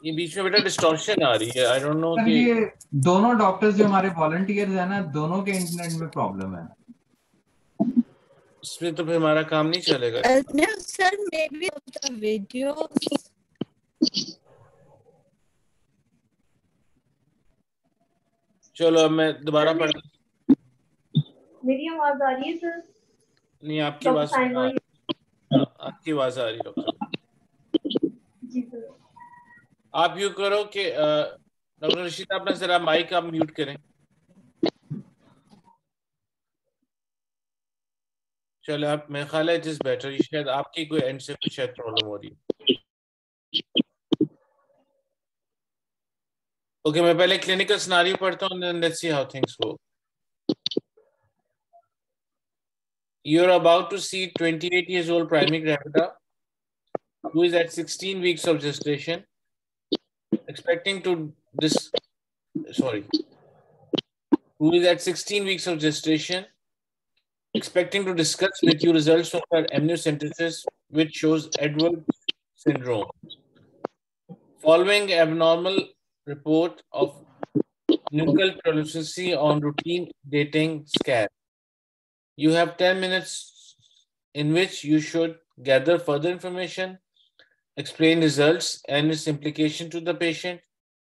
ये बीच में बेटा डिस्टॉर्शन आ रही है। आई डोंट नो कि ये दोनों डॉक्टर्स जो हमारे वॉलंटियर्स हैं ना, दोनों के इंटरनेट में प्रॉब्लम है। इसमें तो फिर हमारा काम नहीं चलेगा। No, sir, maybe of the videos. चलो अब मैं दोबारा पढ़ता हूँ। मेरी आवाज आ रही है सर? नहीं, आपकी आवाज आ रही है डॉक्टर। जी सर। आप यूँ करो कि डॉक्टर रशीद अपना जरा माइक आप म्यूट करें। चलो आप, मेरा ख्याल है इट इज बेटर। शायद आपकी कोई एंड से कुछ शायद प्रॉब्लम हो रही है। ओके, मैं पहले क्लिनिकल सिनेरियो पढ़ता हूँ, then let's see how things go. You're about to see 28 years old primary gravida who is at 16 weeks of gestation, expecting to who is at 16 weeks of gestation, expecting to discuss with you results of her amniocentesis, which shows Edwards syndrome. Following abnormal report of nuchal prolificity on routine dating scan. You have 10 minutes in which you should gather further information, explain results and its implication to the patient,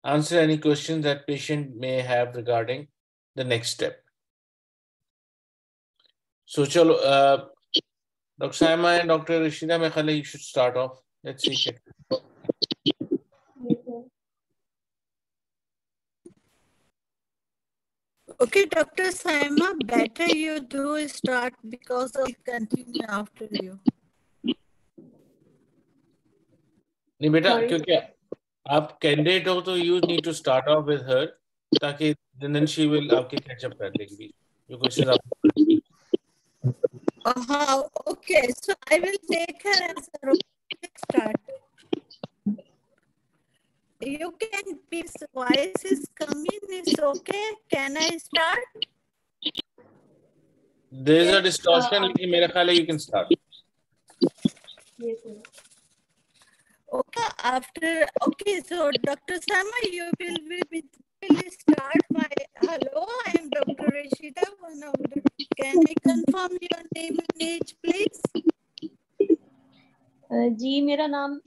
answer any questions that patient may have regarding the next step. So, chalo, Dr. Saima and Dr. Rashida, you should start off. Let's see it. Okay, Dr. Saima, better you do start because I'll continue after you. नहीं बेटा, क्योंकि आप candidate हो तो you need to start off with her, ताकि then she will आपके catch up कर देगी जो questions आप. Okay, so I will take her as a start. You can, please, voice is coming, it's okay. Can I start? There is a distortion, लेकिन मेरा ख्याल है you can start. Yes, sir. Okay, so Dr. Sama, you will start my, hello, I am Dr. Rashida, can I confirm your name and age, please? जी मेरा नाम,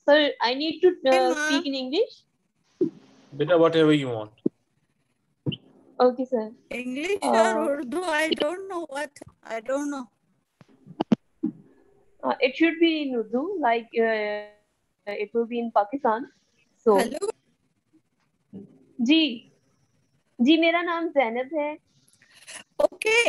sir, I need to speak in English. Beta, whatever you want. Okay, sir. English or Urdu, I don't know. It should be in Urdu, like it will be in Pakistan. So. Hello. जी मेरा नाम ज़ैनब है. Okay.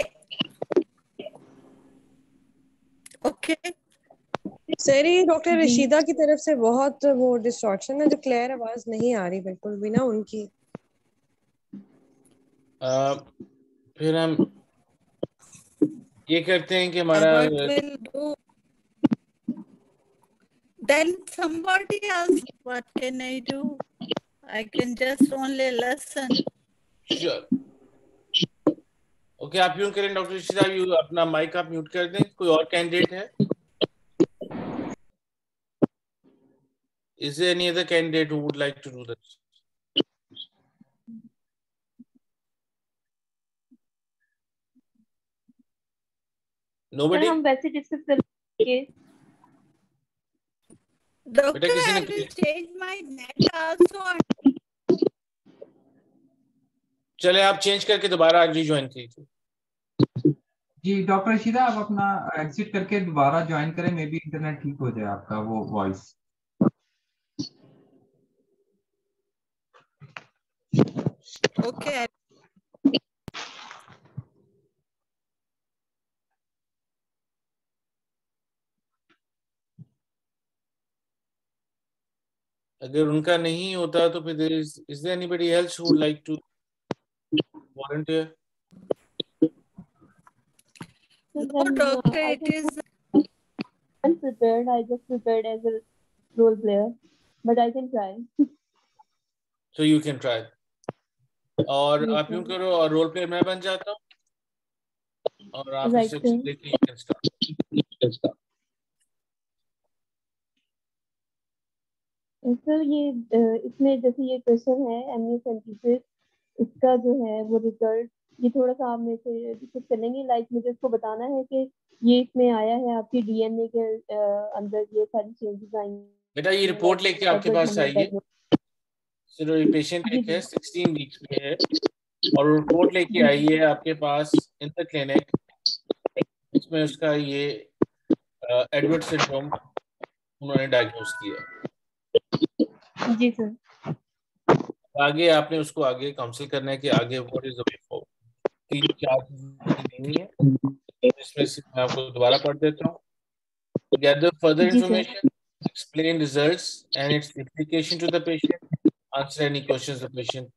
Sir, ये doctor Rashida की तरफ से बहुत वो distraction है, जो क्लियर आवाज नहीं आ रही बिल्कुल भी ना उनकी. फिर हम ये करते हैं कि हमारा Then somebody else, what can I do? I can just only listen. Sure. Okay, आप यूं करें डॉक्टर रशीदा, यू अपना माइक आप म्यूट कर दें. कोई और कैंडिडेट है? Is there any other candidate who would like to do this? Nobody? हम वैसे डिस्कस करेंगे. Doctor, I will change my net also. चले आप चेंज करके दोबारा रिज्वाइन कीजिए. जी डॉक्टर रशीदा, आप अपना एग्जिट करके दोबारा ज्वाइन करें, मे बी इंटरनेट ठीक हो जाए आपका वो वॉइस. Okay. अगर उनका नहीं होता तो फिर is there anybody else who would like to volunteer? No, doctor, it is unprepared. I just prepared as a role player, but I can try. So you can try. और आप यूं करो और रोल प्लेयर मैं बन जाता हूँ और आप इससे लेके you can start. सर ये इसमें जैसे ये क्वेश्चन है एमनियोसेंटेसिस, इसका जो है वो रिजल्ट ये थोड़ा सा आप मेरे से डिस्कस करेंगे। लाइक मुझे इसको बताना है कि ये इसमें आया है आपकी डीएनए के अंदर ये सारी चेंजेस आई बेटा ये रिपोर्ट लेके आपके पास आइए। चलो ये पेशेंट एक है 16 वीक्स पे है और रिपोर्ट लेके आई है आपके पास इन द क्लिनिक। इसमें उसका ये एडवर्ड सिंड्रोम उन्होंने डायग्नोस किया। जी सर। आगे आपने उसको आगे काउंसिल करना है कि आगे what is the way forward. 3-4 नहीं है इसमें से मैं आपको दोबारा पढ़ देता हूँ। Gather further information, explain results and its implication to the patient, answer any questions the patient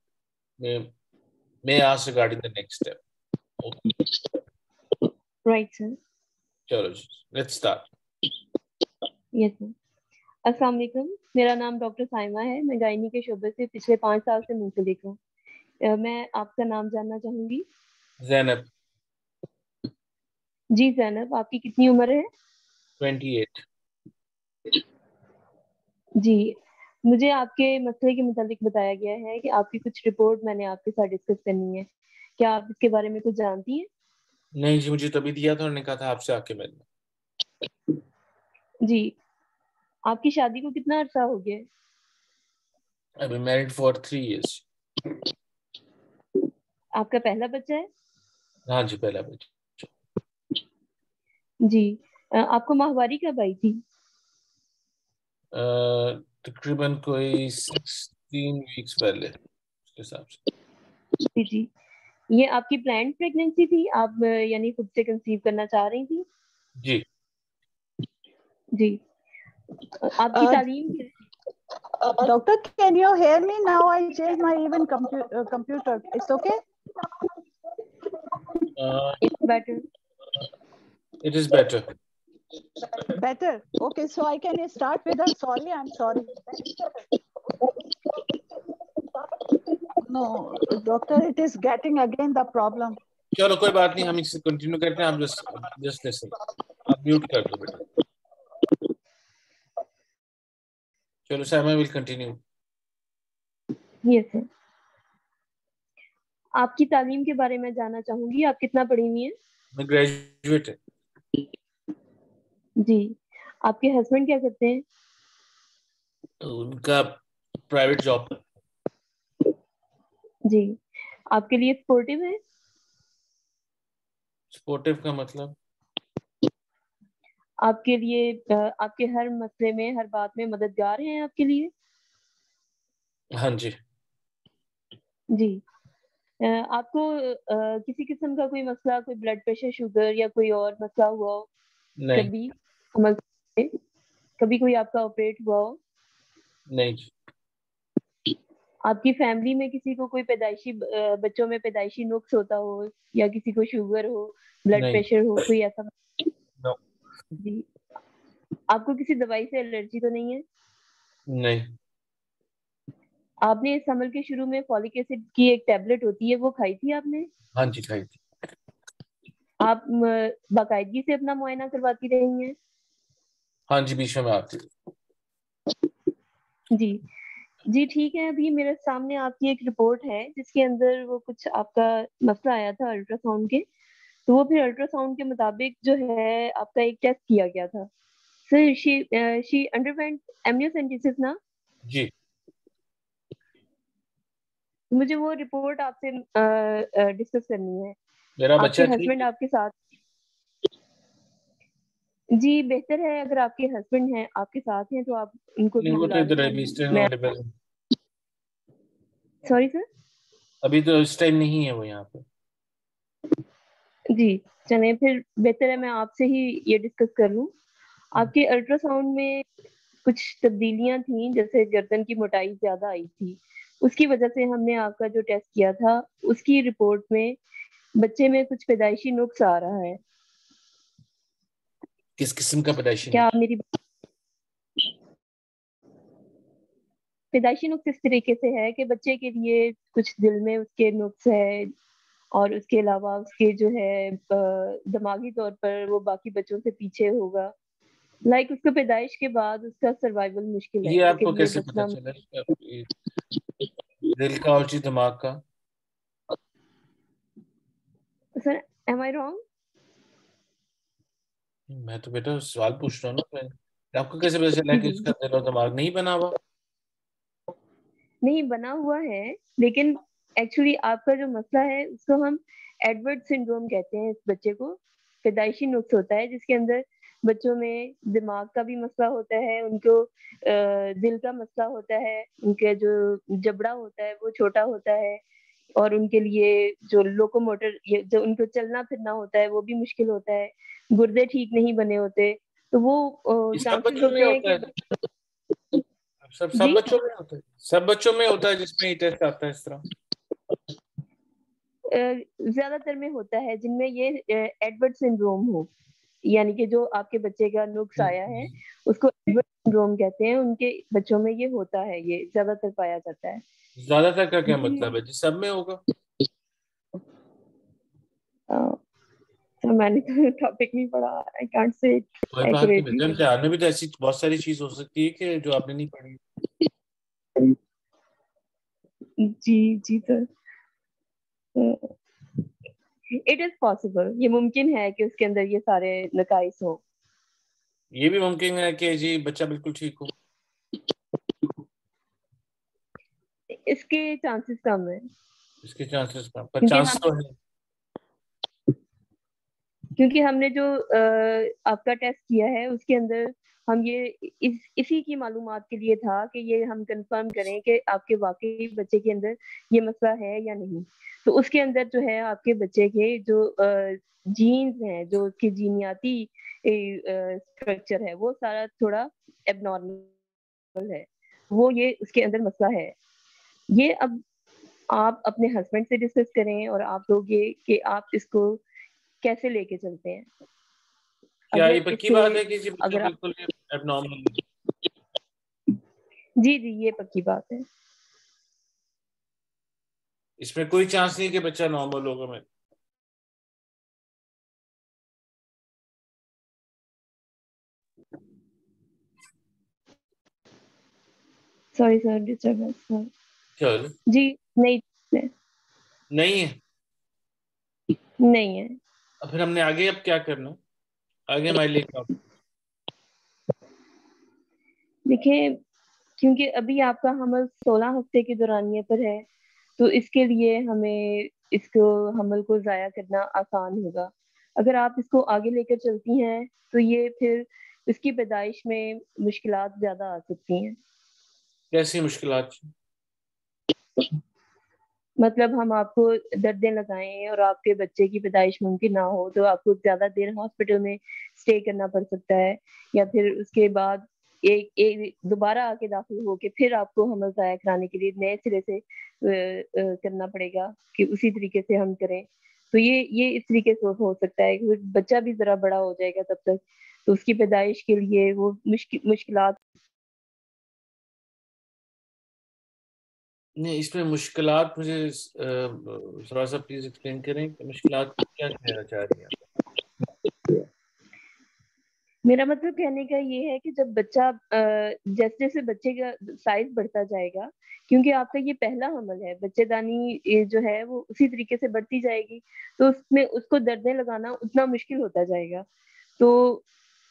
may ask regarding the next step. Okay. Right, sir. चलो let's start. Yes, sir. अस्सलाम वालेकुम, मेरा नाम डॉक्टर साइमा है। मैं गायनी के शोबे से पिछले 5 साल से मुंसलिक हूँ। मैं आपका नाम जानना चाहूंगी। ज़ैनब। जी ज़ैनब, आपकी कितनी उम्र है? 28। जी, मुझे आपके मसले के मुताबिक बताया गया है कि आपकी कुछ रिपोर्ट मैंने आपके साथ डिस्कस करनी है। क्या आप इसके बारे में कुछ जानती हैं? नहीं जी, मुझे तभी दिया था, उन्होंने कहा था आपसे आके मिलना। जी, आपकी शादी को कितना अर्सा हो गया है? I've been married for 3 years. आपका पहला बच्चा है? हाँ जी, पहला बच्चा। जी, आपको माहवारी कब आई थी? तकरीबन कोई 16 वीक्स पहले उसके हिसाब से। जी, ये आपकी प्लान्ड प्रेगनेंसी थी? आप यानी खुद से कंसीव करना चाह रही थी? जी। जी, आपकी तालीम क्या है? Doctor, can you hear me now? I changed my even computer. It's okay? It's better. It is better. Better. Okay, so I can start with a sorry. I'm sorry. No, doctor, it is getting again the problem. चलो कोई बात नहीं, हम इससे continue करते हैं। आप just listen. आप म्यूट कर दो बेटा। चलो Saima will continue. Yes sir. आपकी तालीम के बारे में जानना चाहूंगी। आप कितना पढ़ी हुई हैं? मैं ग्रेजुएट है। जी, आपके हस्बैंड क्या करते हैं? उनका प्राइवेट जॉब। जी, आपके लिए सपोर्टिव है? सपोर्टिव का मतलब? आपके लिए आपके हर मसले में, हर बात में मददगार हैं आपके लिए? हाँ जी। जी, आपको किसी किस्म का कोई मसला, कोई ब्लड प्रेशर, शुगर या कोई और मसला हुआ हो? नहीं। कभी कभी कोई आपका ऑपरेट हुआ हो? नहीं जी। आपकी फैमिली में किसी को कोई पैदाइशी बच्चों में पैदाइशी नुक्स होता हो, या किसी को शुगर हो, ब्लड प्रेशर हो, कोई ऐसा? नो। जी, आपको किसी दवाई से एलर्जी तो नहीं है? नहीं। आपने इस हमल के शुरू में फॉलिक एसिड की एक टैबलेट होती है, वो खाई थी आपने? हाँ जी, खाई थी। आप बाकायदगी से अपना मुआयना करवाती रही हैं? हाँ जी, बीच में आती थी। जी जी, ठीक है। अभी मेरे सामने आपकी एक रिपोर्ट है जिसके अंदर वो कुछ आपका मसला आया था अल्ट्रासाउंड के। तो वो फिर अल्ट्रासाउंड के मुताबिक जो है आपका एक टेस्ट किया गया था। सर शी अंडरवेंट एमनियोसेंटेसिस ना? जी। मुझे वो रिपोर्ट आपसे डिस्कस करनी है। मेरा आपके बच्चा हस्बैंड आपके साथ? जी, बेहतर है अगर आपके हस्बैंड हैं, आपके साथ हैं, तो आप उनको भी नहीं, वो तो बुला इधर है, लें। Mister available. Sorry sir? अभी तो इस टाइम नहीं है वो यहाँ पे। जी, चलें फिर बेहतर है मैं आपसे ही ये डिस्कस कर लूं। आपके अल्ट्रासाउंड में कुछ तब्दीलियां थी, जैसे गर्दन की मोटाई ज्यादा आई थी। उसकी वजह से हमने आपका जो टेस्ट किया था उसकी रिपोर्ट में बच्चे में कुछ पैदाइशी नुक्स आ रहा है। किस किस्म का पैदाइशी? क्या आप मेरी पैदाइशी नुक्स इस तरीके से है कि बच्चे के लिए कुछ दिल में उसके नुक्स है, और उसके अलावा उसके जो है दिमागी तौर पर वो बाकी बच्चों से पीछे होगा। लाइक उसको पैदाइश के बाद उसका सर्वाइवल मुश्किल है, ये उसके आपको लिए कैसे पता बचना। चला? दिल का और जी दिमाग का? Sir am I wrong? मैं तो बेटा सवाल पूछ रहा हूँ ना मैं। आपको कैसे पता चला कि उसका दिल और दिमाग नहीं बना हुआ? नहीं बना हुआ है, लेकिन एक्चुअली आपका जो मसला है उसको हम एडवर्ड सिंड्रोम कहते हैं। इस बच्चे को पैदाइशी नुक्स होता है जिसके अंदर बच्चों में दिमाग का भी मसला होता है, उनको दिल का मसला होता है, उनके जो जबड़ा होता है वो छोटा होता है, और उनके लिए जो लोकोमोटर जो उनको चलना फिरना होता है वो भी मुश्किल होता है, गुर्दे ठीक नहीं बने होते। तो वो ये सब चांसेस बच्चों में होते हैं होता कि है? सब जी बच्चों में होता है? सब बच्चों में होता है जिसमें ये टेस्ट आता है इस तरह? ज्यादातर में होता है जिनमें ये एडवर्ड सिंड्रोम हो, यानी कि जो आपके बच्चे का नुक्स आया है उसको एडवर्ड सिंड्रोम कहते हैं। उनके बच्चों में ये होता है, ये ज्यादातर पाया जाता है। ज्यादातर का क्या जी मतलब है जी? सब में होगा? सर मैंने तो टॉपिक नहीं पढ़ा, आई कांट से कोई बात नहीं बेटा, इम्तिहान में भी तो ऐसी बहुत सारी चीज हो सकती है कि जो आपने नहीं पढ़ी। जी जी सर, इट इज पॉसिबल, ये मुमकिन है कि उसके अंदर ये सारे नकाइस हो। ये भी मुमकिन है कि जी बच्चा बिल्कुल ठीक हो? इसके चांसेस कम है, इसके चांसेस कम, पर क्योंकि चांस हम तो है। क्योंकि हमने जो आपका टेस्ट किया है उसके अंदर हम ये इसी की मालूमात के लिए था कि ये हम कंफर्म करें कि आपके वाकई बच्चे के अंदर ये मसला है या नहीं। तो उसके अंदर जो है आपके बच्चे के जो जीन्स हैं, जो उसकी जीनियाती स्ट्रक्चर है वो सारा थोड़ा एबनॉर्मल है, वो ये उसके अंदर मसला है। ये अब आप अपने हस्बैंड से डिस्कस करें और आप लोग ये कि आप इसको कैसे लेके चलते हैं। क्या ये अगर पक्की इससे बात है कि जी बच्चा अगर आप बिल्कुल एबनॉर्मल है? जी जी ये पक्की बात है। इसमें कोई चांस नहीं कि बच्चा नॉर्मल होगा? मैं सॉरी सर, डिस्टर्बेंस सर। चल जी नहीं नहीं है? नहीं है। अब फिर हमने आगे अब क्या करना? आगे हमारे लिए क्या? देखिए, क्योंकि अभी आपका हमल 16 हफ्ते के दौरानिए पर है, तो इसके लिए हमें इसको हमल को जाया करना आसान होगा। अगर आप इसको आगे लेकर चलती हैं तो ये फिर इसकी पैदाइश में मुश्किलात ज्यादा आ सकती हैं। कैसी मुश्किलात? मतलब हम आपको दर्दें लगाएं और आपके बच्चे की पैदाइश मुमकिन ना हो तो आपको ज्यादा देर हॉस्पिटल में स्टे करना पड़ सकता है, या फिर उसके बाद एक दोबारा आके दाखिल होके फिर आपको हमल जाया कराने के लिए नए सिरे से करना पड़ेगा कि उसी तरीके से हम करें। तो ये इस तरीके से हो सकता है कि बच्चा भी जरा बड़ा हो जाएगा तब तक, तो उसकी पैदाइश के लिए वो मुश्किलात। नहीं, इसमें मुश्किलात मुझे थोड़ा सा प्लीज एक्सप्लेन करें कि मुश्किलात क्या कहना चाह रही हैं? मेरा मतलब कहने का ये है कि जब बच्चा जैसे जैसे बच्चे का साइज बढ़ता जाएगा, क्योंकि आपका ये पहला हमल है, बच्चेदानी ये जो है वो उसी तरीके से बढ़ती जाएगी, तो उसमें उसको दर्दें लगाना उतना मुश्किल होता जाएगा। तो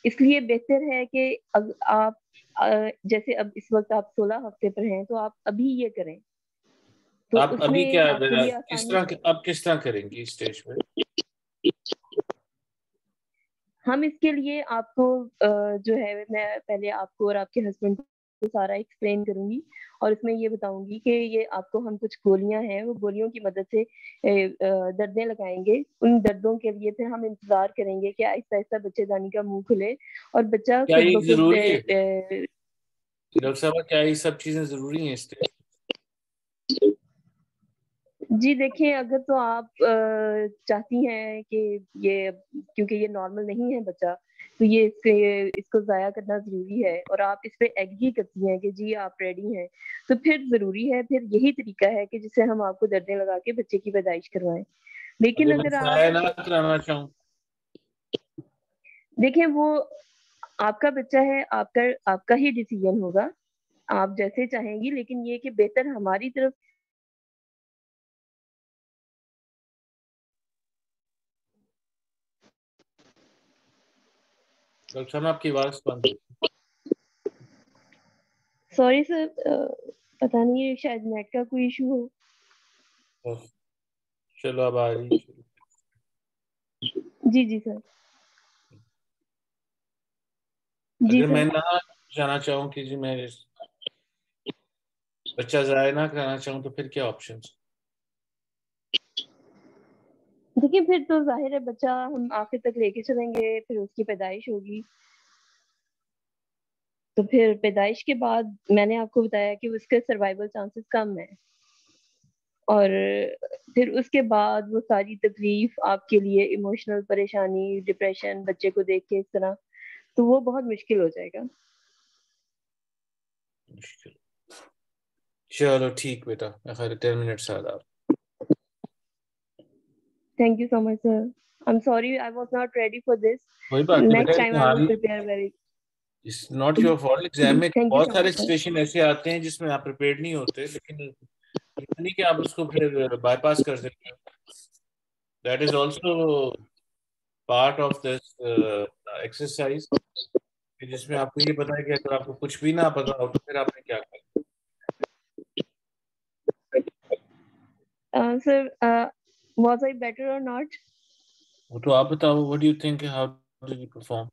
इसलिए बेहतर है कि आप जैसे अब इस वक्त आप 16 हफ्ते पर हैं तो आप अभी ये करें, तो आप अभी उसमें क्या आपके लिए किस आसानी। तरह आप किस तरह करेंगी इस स्टेज पे? हम इसके लिए आपको जो है मैं पहले आपको और आपके हस्बैंड को सारा एक्सप्लेन करूंगी, और इसमें ये बताऊंगी कि ये आपको हम कुछ गोलियां हैं, वो गोलियों की मदद से दर्दें लगाएंगे। उन दर्दों के लिए फिर हम इंतजार करेंगे कि आहिस्ता आहिस्ता बच्चेदानी का मुंह खुले और बच्चा क्या खुद ये ब खुद जरूरी है डॉक्टर साहब? क्या ये सब चीजें जरूरी हैं इस स्टेज? जी देखिए, अगर तो आप चाहती हैं कि ये, क्योंकि ये नॉर्मल नहीं है बच्चा, तो ये इसको जाया करना जरूरी है और आप इस पे एग्री करती हैं कि जी आप रेडी हैं, तो फिर जरूरी है, फिर यही तरीका है कि जिससे हम आपको दर्दें लगा के बच्चे की पैदाइश करवाएं। लेकिन अगर मैं अगर आप जाया ना कराना चाहूँ? देखें, वो आपका बच्चा है, आपका आपका ही डिसीजन होगा, आप जैसे चाहेंगी, लेकिन ये कि बेहतर हमारी तरफ। डॉक्टर साहब आपकी आवाज बंद है। सॉरी सर, पता नहीं है, शायद नेट का कोई इशू हो। चलो अब आ रही है। जी जी सर। जी अगर सर। मैं ना जाना चाहूँ कि जी मैं बच्चा जाया ना कराना चाहूँ तो फिर क्या ऑप्शन? देखिए फिर तो जाहिर है बच्चा हम आखिर तक लेके चलेंगे, फिर उसकी पैदाइश होगी, तो फिर पैदाइश के बाद मैंने आपको बताया कि उसके सर्वाइवल चांसेस कम है, और फिर उसके बाद वो सारी तकलीफ आपके लिए, इमोशनल परेशानी, डिप्रेशन, बच्चे को देख के इस तरह, तो वो बहुत मुश्किल हो जाएगा। मुश्किल। चलो ठीक बेटा, मैं खैर 10 मिनट से आ रहा। Thank you so much sir, I am sorry I was not ready for this, कोई बात नहीं बेटा, next time I will prepare very. It's not your fault. Exam में थैंक यू बहुत सो सारे मच सर। सिचुएशन ऐसे आते हैं जिसमें आप प्रिपेयर्ड नहीं होते, लेकिन ये नहीं कि आप उसको फिर बाईपास कर सकते हो। That is also part of this exercise, जिसमें आपको ये पता है कि अगर आपको कुछ भी ना पता हो तो फिर आपने क्या करना। Sir was I better or not? वो तो आप बताओ, what do you think, how did you perform?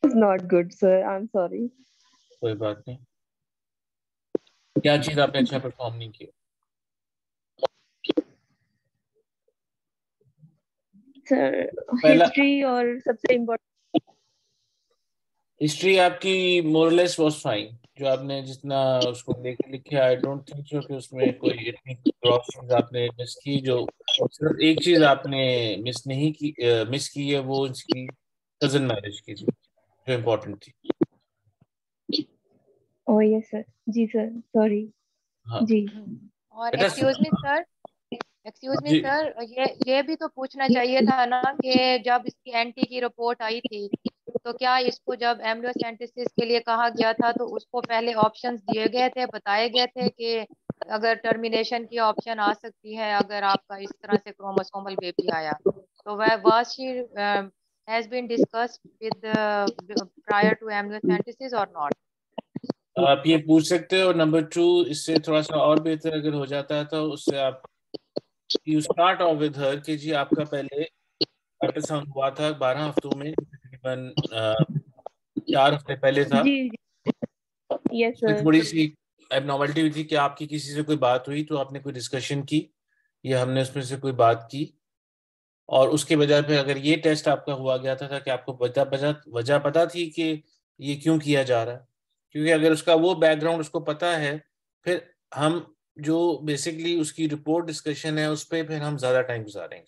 It's not good sir, I'm sorry. कोई बात नहीं। क्या चीज आपने अच्छा परफॉर्म नहीं किया? सर पहला, हिस्ट्री और सबसे इम्पोर्टेंट। हिस्ट्री आपकी मोरलेस वाज फाइन, जो आपने जितना उसको लेके लिखे, आई डोंट थिंक सो कि उसमें कोई इतनी क्रॉस चीज आपने मिस की। जो सिर्फ एक चीज आपने मिस की है, वो इसकी कजन मैरिज की थी, जो इम्पोर्टेंट थी। ओह यस सर, जी सर, सॉरी। हाँ जी और बेटा। एक्सक्यूज मी जी सर, ये भी तो पूछना चाहिए था ना कि जब इसकी एंटी की रिपोर्ट आई थी, तो क्या इसको जब एम्ब्रियोसेंटेसिस के लिए कहा गया था तो उसको पहले ऑप्शंस दिए गए थे, बताए गए थे कि अगर टर्मिनेशन की ऑप्शन आ सकती है अगर आपका इस तरह से क्रोमोसोमल बेबी आया, तो वह was she has been discussed with prior to amniocentesis और नॉट? आप ये पूछ सकते हो। नंबर 2, इससे थोड़ा सा और बेहतर अगर हो जाता है तो उससे आप you start of with her कि जी आपका पहले अल्ट्रासाउंड हुआ था 12 हफ्तों में, तकरीबन 4 हफ्ते पहले था। जी यस उसमें सर। थोड़ी सी एबनॉर्मलिटी हुई थी कि आपकी किसी से कोई बात हुई तो आपने कोई डिस्कशन की, या हमने उसमें से कोई बात की, और उसके वजह पे अगर ये टेस्ट आपका हुआ गया था कि आपको वजह पता थी कि ये क्यों किया जा रहा है। क्योंकि अगर उसका वो बैकग्राउंड उसको पता है, फिर हम जो बेसिकली उसकी रिपोर्ट डिस्कशन है उस पर फिर हम ज्यादा टाइम गुजारेंगे।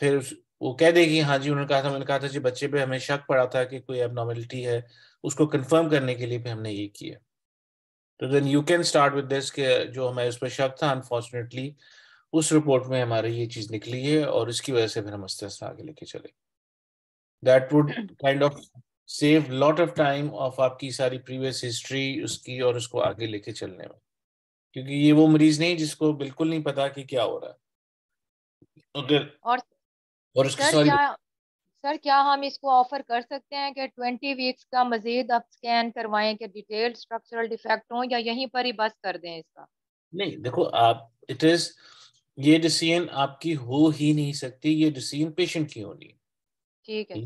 फिर वो कह देगी हाँ जी उन्होंने कहा था, मैंने कहा था जी बच्चे पे हमें शक पड़ा था कि कोई एबनॉर्मलिटी है, उसको कंफर्म करने के लिए भी हमने ये किया। तो then you can start with this कि जो हमें उस पर शक था, अनफॉर्चुनेटली उस रिपोर्ट में हमारी ये चीज निकली है, और इसकी वजह से फिर हम आस्ते आगे लेके चले। That would kind of save lot of time of आपकी सारी प्रीवियस हिस्ट्री उसकी और उसको आगे लेके चलने में, क्योंकि ये वो मरीज नहीं जिसको बिल्कुल नहीं पता कि क्या हो रहा है अगर, और और उसकी सर सारी। क्या हम इसको ऑफर कर सकते हैं कि 20 वीक्स का मजीद आप स्कैन करवाएं कि डिटेल्ड स्ट्रक्चरल डिफेक्ट हो, या यहीं पर ही बस कर दें इसका? नहीं देखो आप, इट इज, ये डिसीजन आपकी हो ही नहीं सकती, ये डिसीजन पेशेंट की होनी है। ठीक है।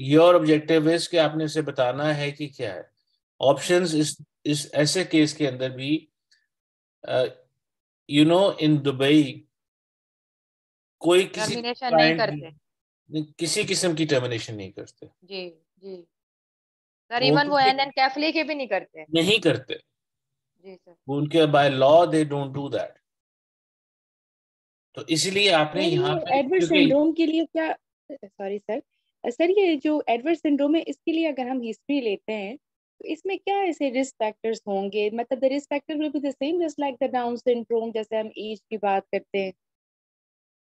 योर ऑब्जेक्टिव इज कि आपने उसे बताना है कि क्या है ऑप्शंस इस ऐसे केस के अंदर भी। यू नो इन दुबई कोई किसी टर्मिनेशन नहीं क्लाइंट करते? किसी किस्म की टर्मिनेशन नहीं करते। जी जी सर, वो इवन वो किसी एन कैफली के भी नहीं करते? नहीं करते, जी सर। वो उनके by law they don't do that. तो इसलिए आपने सर यहाँ ये पे, एडवर्ड क्योंकि सिंड्रोम के लिए क्या, सॉरी सर, सर ये जो एडवर्ड सिंड्रोम है इसके लिए अगर हम हिस्ट्री लेते हैं तो इसमें क्या ऐसे रिस्क फैक्टर्स होंगे? मतलब the risk factor will be the same just like the down syndrome, जैसे हम एज की बात करते हैं।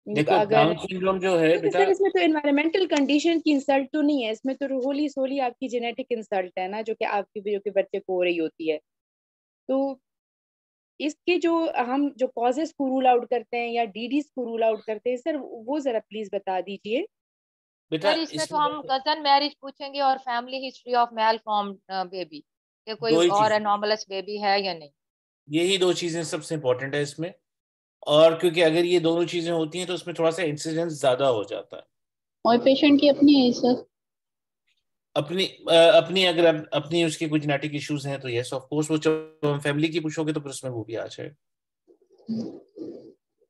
देखो अगर डाउन सिंड्रोम जो है तो बेटा, सर इसमें तो एनवायरमेंटल कंडीशन की इंसल्ट तो नहीं है, इसमें तो होली सोली आपकी जेनेटिक इंसल्ट है ना, जो कि आपकी जो कि बच्चे को हो रही होती है। तो इसके जो हम जो कॉजेस को रूल आउट करते हैं या डीडीज को रूल आउट करते हैं सर, वो जरा प्लीज बता दीजिए। बेटा सर इसमें तो इसमें हम कजन मैरिज पूछेंगे और family history of male form baby, कि कोई दो ही और चीजें, एनॉमलस बेबी है या नहीं। यही दो चीजें सबसे इंपॉर्टेंट है इसमें। और क्योंकि अगर ये दोनों चीजें होती हैं तो उसमें थोड़ा सा इंसिडेंस ज्यादा हो जाता है। और पेशेंट की अपनी है सर? अपनी अगर अपनी उसके कुछ जेनेटिक इश्यूज हैं तो यस ऑफ कोर्स, वो जब हम फैमिली की पूछोगे तो फिर उसमें वो भी आ जाए।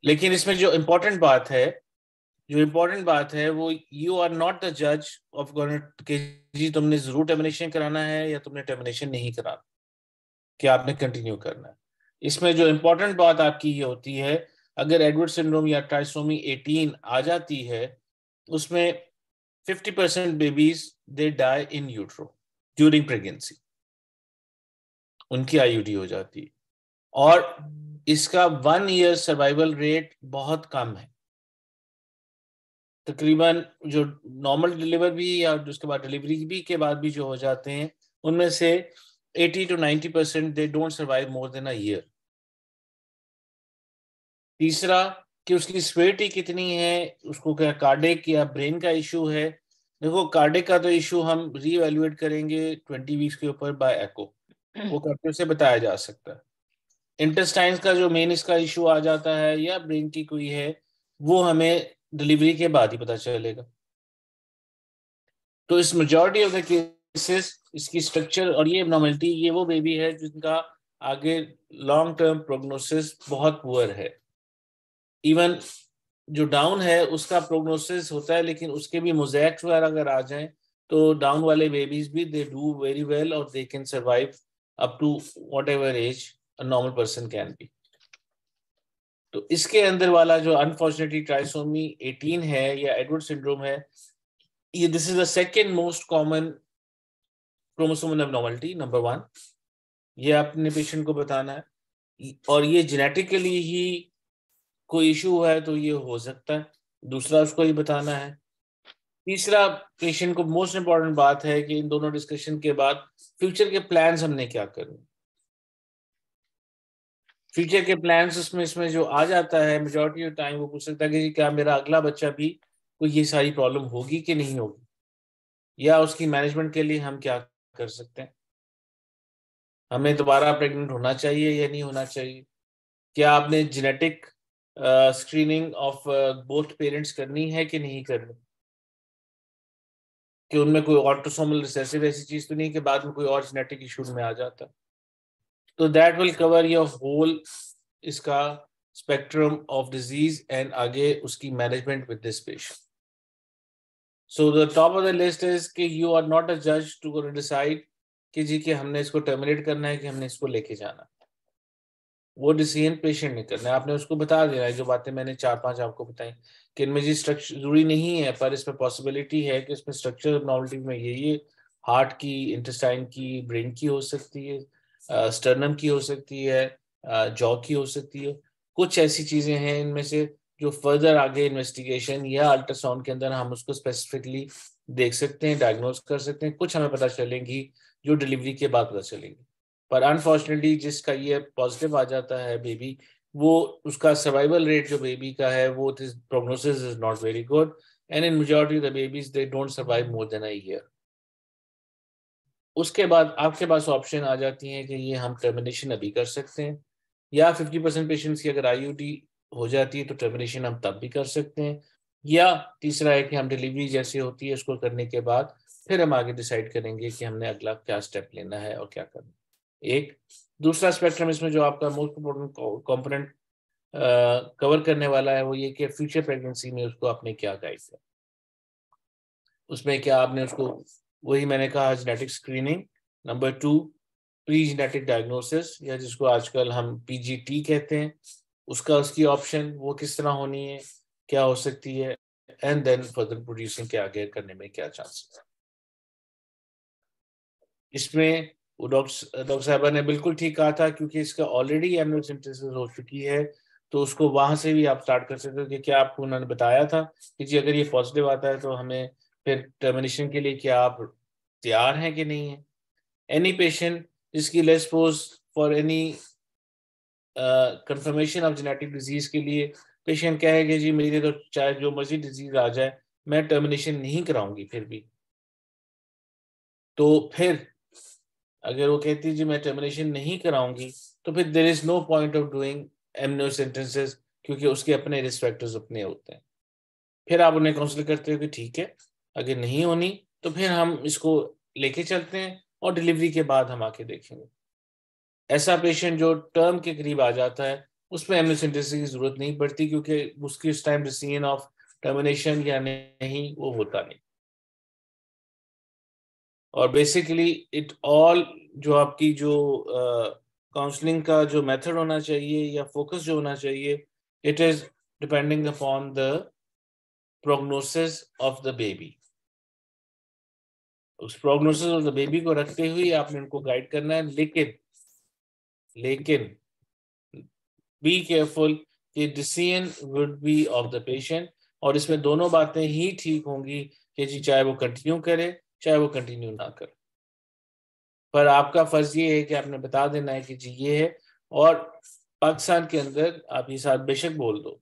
लेकिन इसमें जो इम्पोर्टेंट बात है वो, यू आर नॉट द जज ऑफ गवर्नमेंट के जी तुमने जरूर टर्मिनेशन कराना है या तुमने टर्मिनेशन नहीं कराना, कि आपने कंटिन्यू करना है। इसमें जो इम्पोर्टेंट बात आपकी ये होती है, अगर एडवर्ड सिंड्रोम या ट्राइसोमी 18 आ जाती है, उसमें 50% babies they die in utero during pregnancy, उनकी आईयूडी हो जाती है। और इसका 1 ईयर सर्वाइवल रेट बहुत कम है। तकरीबन जो नॉर्मल डिलीवर भी या उसके बाद डिलीवरी भी के बाद भी जो हो जाते हैं, उनमें से 80 to 90% they don't survive more than a year. तीसरा कि उसकी स्वेटी कितनी है, उसको क्या कार्डिक या ब्रेन का इशू है। देखो कार्डिक का तो इशू हम रीवैल्यूएट करेंगे 20 वीक्स के ऊपर बाय एको, वो करके उसे बताया जा सकता है। इंटेस्टाइन्स का जो मेन इसका इशू आ जाता है या ब्रेन की कोई है, वो हमें डिलीवरी के बाद ही पता चलेगा। तो इस मेजॉरिटी ऑफ द केसेस इसकी स्ट्रक्चर और ये एबनॉर्मलिटी, ये वो बेबी है जिनका आगे लॉन्ग टर्म प्रोग्नोसिस बहुत पुअर है। इवन जो डाउन है उसका प्रोग्नोसिस होता है, लेकिन उसके भी मोज़ेक्स वगैरह अगर आ जाएं तो डाउन वाले बेबीज भी दे डू वेरी वेल और they can survive up to whatever age a normal person can be. तो इसके अंदर वाला जो अनफॉर्चुनेटली ट्राइसोमी 18 है या एडवर्ड सिंड्रोम है, ये this is the second most common chromosomal abnormality, number 1। ये आपने पेशेंट को बताना है, और ये जेनेटिकली ही कोई इशू है तो ये हो सकता है, दूसरा उसको ही बताना है। तीसरा पेशेंट को मोस्ट इंपॉर्टेंट बात है कि इन दोनों डिस्कशन के बाद फ्यूचर के प्लान्स हमने क्या करने। फ्यूचर के प्लान्स उसमें इसमें जो आ जाता है मेजॉरिटी ऑफ टाइम, वो पूछ सकता है कि क्या मेरा अगला बच्चा भी कोई ये सारी प्रॉब्लम होगी कि नहीं होगी, या उसकी मैनेजमेंट के लिए हम क्या कर सकते हैं, हमें दोबारा प्रेग्नेंट होना चाहिए या नहीं होना चाहिए, क्या आपने genetic screening of both parents करनी है कि नहीं करनी, कि उनमें कोई ऑटोसोमल रिसेसिव ऐसी चीज तो नहीं कि बाद में कोई और जेनेटिक इशू में आ जाता। तो that will cover your whole इसका स्पेक्ट्रम ऑफ डिजीज एंड आगे उसकी management with this patient. So the top of the list is कि यू आर नॉट अ जज टू डिसाइड कि जी कि हमने इसको टर्मिनेट करना है कि हमने इसको लेके जाना है। वो डिसीजन पेशेंट ने करना है, आपने उसको बता देना है जो बातें मैंने 4-5 आपको बताई कि इनमें जी स्ट्रक्चर जरूरी नहीं है, पर इसमें पॉसिबिलिटी है कि इसमें स्ट्रक्चर एबनॉर्मलिटी में ये हार्ट की, इंटेस्टाइन की, ब्रेन की हो सकती है, स्टर्नम की हो सकती है, जॉ की हो सकती है। कुछ ऐसी चीजें हैं इनमें से जो फर्दर आगे इन्वेस्टिगेशन या अल्ट्रासाउंड के अंदर हम उसको स्पेसिफिकली देख सकते हैं, डायग्नोज कर सकते हैं। कुछ हमें पता चलेंगी जो डिलीवरी के बाद पता चलेंगी, पर अनफॉर्चुनेटली जिसका ये पॉजिटिव आ जाता है बेबी, वो उसका सर्वाइवल रेट जो बेबी का है वो prognosis is not very good, and in majority of the babies they don't survive more than a year. उसके बाद आपके पास ऑप्शन आ जाती है कि ये हम टर्मिनेशन अभी कर सकते हैं, या 50% पेशेंट्स की अगर आईयूडी हो जाती है तो टर्मिनेशन हम तब भी कर सकते हैं, या तीसरा है कि हम डिलीवरी जैसे होती है उसको करने के बाद फिर हम आगे डिसाइड करेंगे कि हमने अगला क्या स्टेप लेना है और क्या करना है। एक दूसरा स्पेक्ट्रम इसमें जो आपका मोस्ट इम्पोर्टेंट कंपोनेंट कवर करने वाला है वो ये कि फ्यूचर प्रेगनेंसी में उसको आपने क्या गाइड किया, उसमें क्या आपने उसको, वही मैंने कहा genetic screening, number 2 pre genetic diagnosis या जिसको आजकल हम पीजीटी कहते हैं, उसकी ऑप्शन वो किस तरह होनी है, क्या हो सकती है, एंड देन फर्दर प्रोड्यूसिंग के आगे करने में क्या चांसेस है। इसमें डॉक्टर साहबा ने बिल्कुल ठीक कहा था, क्योंकि इसका ऑलरेडी एमनियोसेंटेसिस हो चुकी है तो उसको वहां से भी आप स्टार्ट कर सकते हो कि क्या आपको उन्होंने बताया था कि जी अगर ये पॉजिटिव आता है तो हमें फिर टर्मिनेशन के लिए क्या आप तैयार हैं कि नहीं है। एनी पेशेंट जिसकी let's suppose for any confirmation of genetic disease के लिए पेशेंट कहेगा जी मेरी तो चाहे जो मर्जी डिजीज आ जाए मैं टर्मिनेशन नहीं कराऊंगी फिर भी, तो फिर अगर वो कहती है जी मैं टर्मिनेशन नहीं कराऊंगी तो फिर there is no point of doing amniocentesis, क्योंकि उसके अपने रिस्क फैक्टर्स अपने होते हैं। फिर आप उन्हें काउंसिल करते हो कि ठीक है अगर नहीं होनी तो फिर हम इसको लेके चलते हैं और डिलीवरी के बाद हम आके देखेंगे। ऐसा पेशेंट जो टर्म के करीब आ जाता है उसमें एमनियोसेंटेंसेस की जरूरत नहीं पड़ती, क्योंकि उसकी उस टाइम डिसीजन ऑफ टर्मिनेशन या नहीं वो होता नहीं। और बेसिकली इट ऑल जो आपकी जो काउंसलिंग का जो मेथड होना चाहिए या फोकस जो होना चाहिए, it is depending upon the prognosis of the baby. उस प्रोग्नोसिस ऑफ द बेबी को रखते हुए आपने उनको गाइड करना है, लेकिन बी केयरफुल कि decision would be of the patient, और इसमें दोनों बातें ही ठीक होंगी कि जी चाहे वो कंटिन्यू करे चाहे वो कंटिन्यू ना करे। पर आपका फर्ज ये है कि आपने बता देना है कि जी ये है, और पाकिस्तान के अंदर आप ये साथ बेशक बोल दो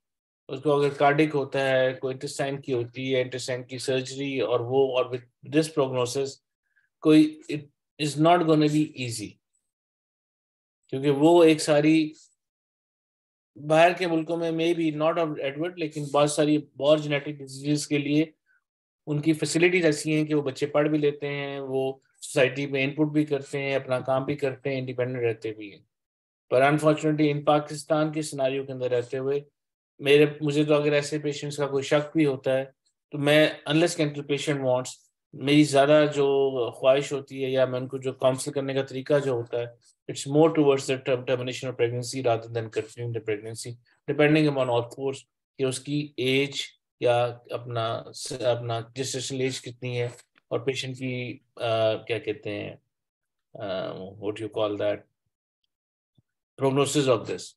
उसको अगर कार्डिक होता है, कोई इंटेस्टाइन की होती है, इंटेस्टाइन की सर्जरी, और वो और विद दिस प्रोग्नोसिस कोई it is not gonna be easy, क्योंकि वो एक सारी बाहर के मुल्कों में may be not of Edward लेकिन बहुत सारी और जेनेटिक डिजीज के लिए उनकी फैसिलिटीज ऐसी हैं कि वो बच्चे पढ़ भी लेते हैं, वो सोसाइटी में इनपुट भी करते हैं, अपना काम भी करते हैं, इंडिपेंडेंट रहते भी हैं। पर अनफॉर्चुनेटली इन पाकिस्तान के सिनारियो के अंदर रहते हुए मुझे तो अगर ऐसे पेशेंट्स का कोई शक भी होता है तो मैं अनलेस कैंसल पेशेंट वांट्स, मेरी ज़्यादा जो ख्वाहिश होती है या मैं उनको जो काउंसिल करने का तरीका जो होता है it's more towards the termination of pregnancy rather than continuing the pregnancy depending upon of course कि उसकी एज या अपना जेस्टेशनल एज कितनी है और पेशेंट की क्या कहते हैं what you call that prognosis of this.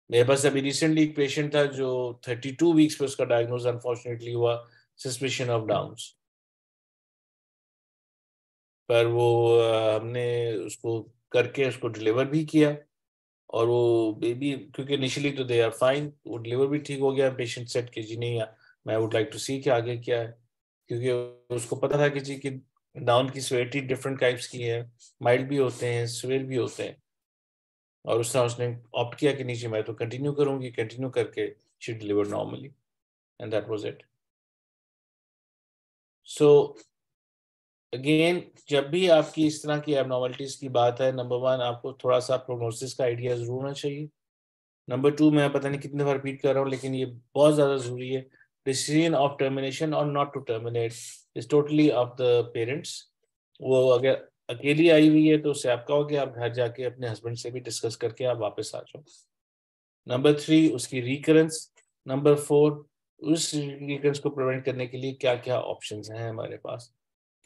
मेरे पास अभी रिसेंटली एक पेशेंट था जो 32 वीक्स पे उसका डायग्नोज अनफॉर्चुनेटली हुआ सस्पिशन ऑफ डाउन्स, पर वो हमने उसको करके उसको डिलीवर भी किया, और वो बेबी क्योंकि इनिशियली तो दे आर फाइन, वो डिलीवर भी ठीक हो गया। पेशेंट सेट कि जी नहीं मैं वुड लाइक टू सी कि आगे क्या है, क्योंकि उसको पता था कि जी कि डाउन की सिवियरिटी डिफरेंट टाइप्स की है, माइल्ड भी होते हैं सिवियर भी होते हैं, और उस तरह उसने ऑप्ट किया कि नीचे मैं तो कंटिन्यू करूंगी, कंटिन्यू करके she deliver normally and that was it. So again जब भी आपकी इस तरह की एबनॉर्मलिटीज की बात है, नंबर 1 आपको थोड़ा सा प्रोग्नोसिस का आइडिया जरूर होना चाहिए। नंबर 2 मैं पता नहीं कितने बार रिपीट कर रहा हूँ लेकिन ये बहुत ज़्यादा ज़रूरी है, डिसीजन ऑफ टर्मिनेशन और not to terminate is totally of the parents. वो अगर अकेली आई हुई है तो उससे आप कहोगे आप घर जाके अपने हस्बैंड से भी डिस्कस करके आप वापस आ जाओ। नंबर 3 उसकी रिकरेंस। नंबर 4 उस रिकरेंस को प्रिवेंट करने के लिए क्या क्या ऑप्शंस हैं हमारे पास।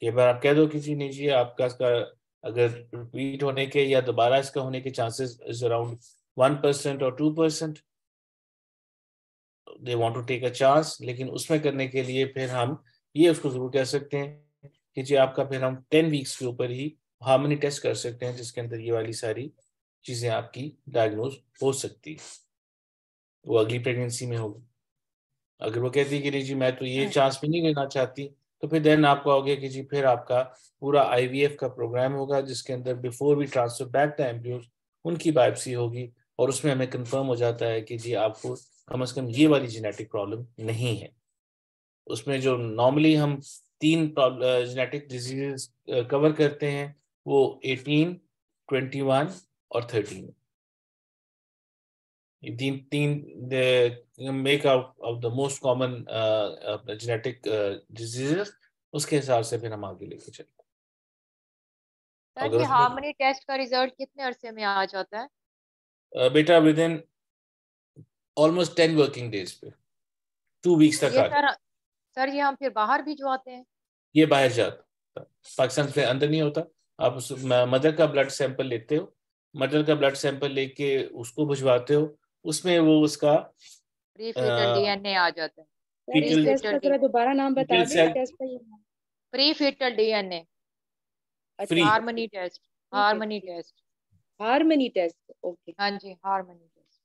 कई बार आप कह दो कि जी नहीं जी आपका इसका अगर रिपीट होने के या दोबारा इसका होने के चांसेस इज अराउंड 1% और 2%, they want to take a chance, लेकिन उसमें करने के लिए फिर हम ये उसको जरूर कह सकते हैं कि जी आपका फिर हम 10 वीक्स के ऊपर ही हार्मनी टेस्ट कर सकते हैं जिसके अंदर ये वाली सारी चीजें आपकी डायग्नोज हो सकती है, वो अगली प्रेगनेंसी में होगी। अगर वो कहती है कि नहीं जी मैं तो ये चांस भी नहीं लेना चाहती तो फिर देन आप कहोगे कि जी फिर आपका पूरा IVF का प्रोग्राम होगा जिसके अंदर before we transfer back the embryos उनकी बायोप्सी होगी, और उसमें हमें कंफर्म हो जाता है कि जी आपको कम से कम ये वाली जेनेटिक प्रॉब्लम नहीं है। उसमें जो नॉर्मली हम 3 जेनेटिक डिजीजेस कवर करते हैं वो 18, 21 और 13, तीन make out of the most common genetic diseases, उसके हिसाब से फिर हम आगे लेके चलते हैं। सर ये हार्मनी टेस्ट का रिजल्ट कितने अरसे में आ जाता है? बेटा with in almost 10 working days पे 2 वीक्स तक ये आ सर ये हम फिर बाहर भिजवाते हैं? ये बाहर जाता है, पाकिस्तान से अंदर नहीं होता। आप मदर का ब्लड सैंपल लेते हो, मदर का ब्लड सैंपल लेके उसको भिजवाते हो, उसमें वो उसका प्री फीटल डीएनए आ जाता है। सर इस टेस्ट का जरा दोबारा नाम बता दें टेस्ट का। Pre fetal DNA free harmony test. Harmony test. Harmony test okay. हाँ जी हार्मनी टेस्ट।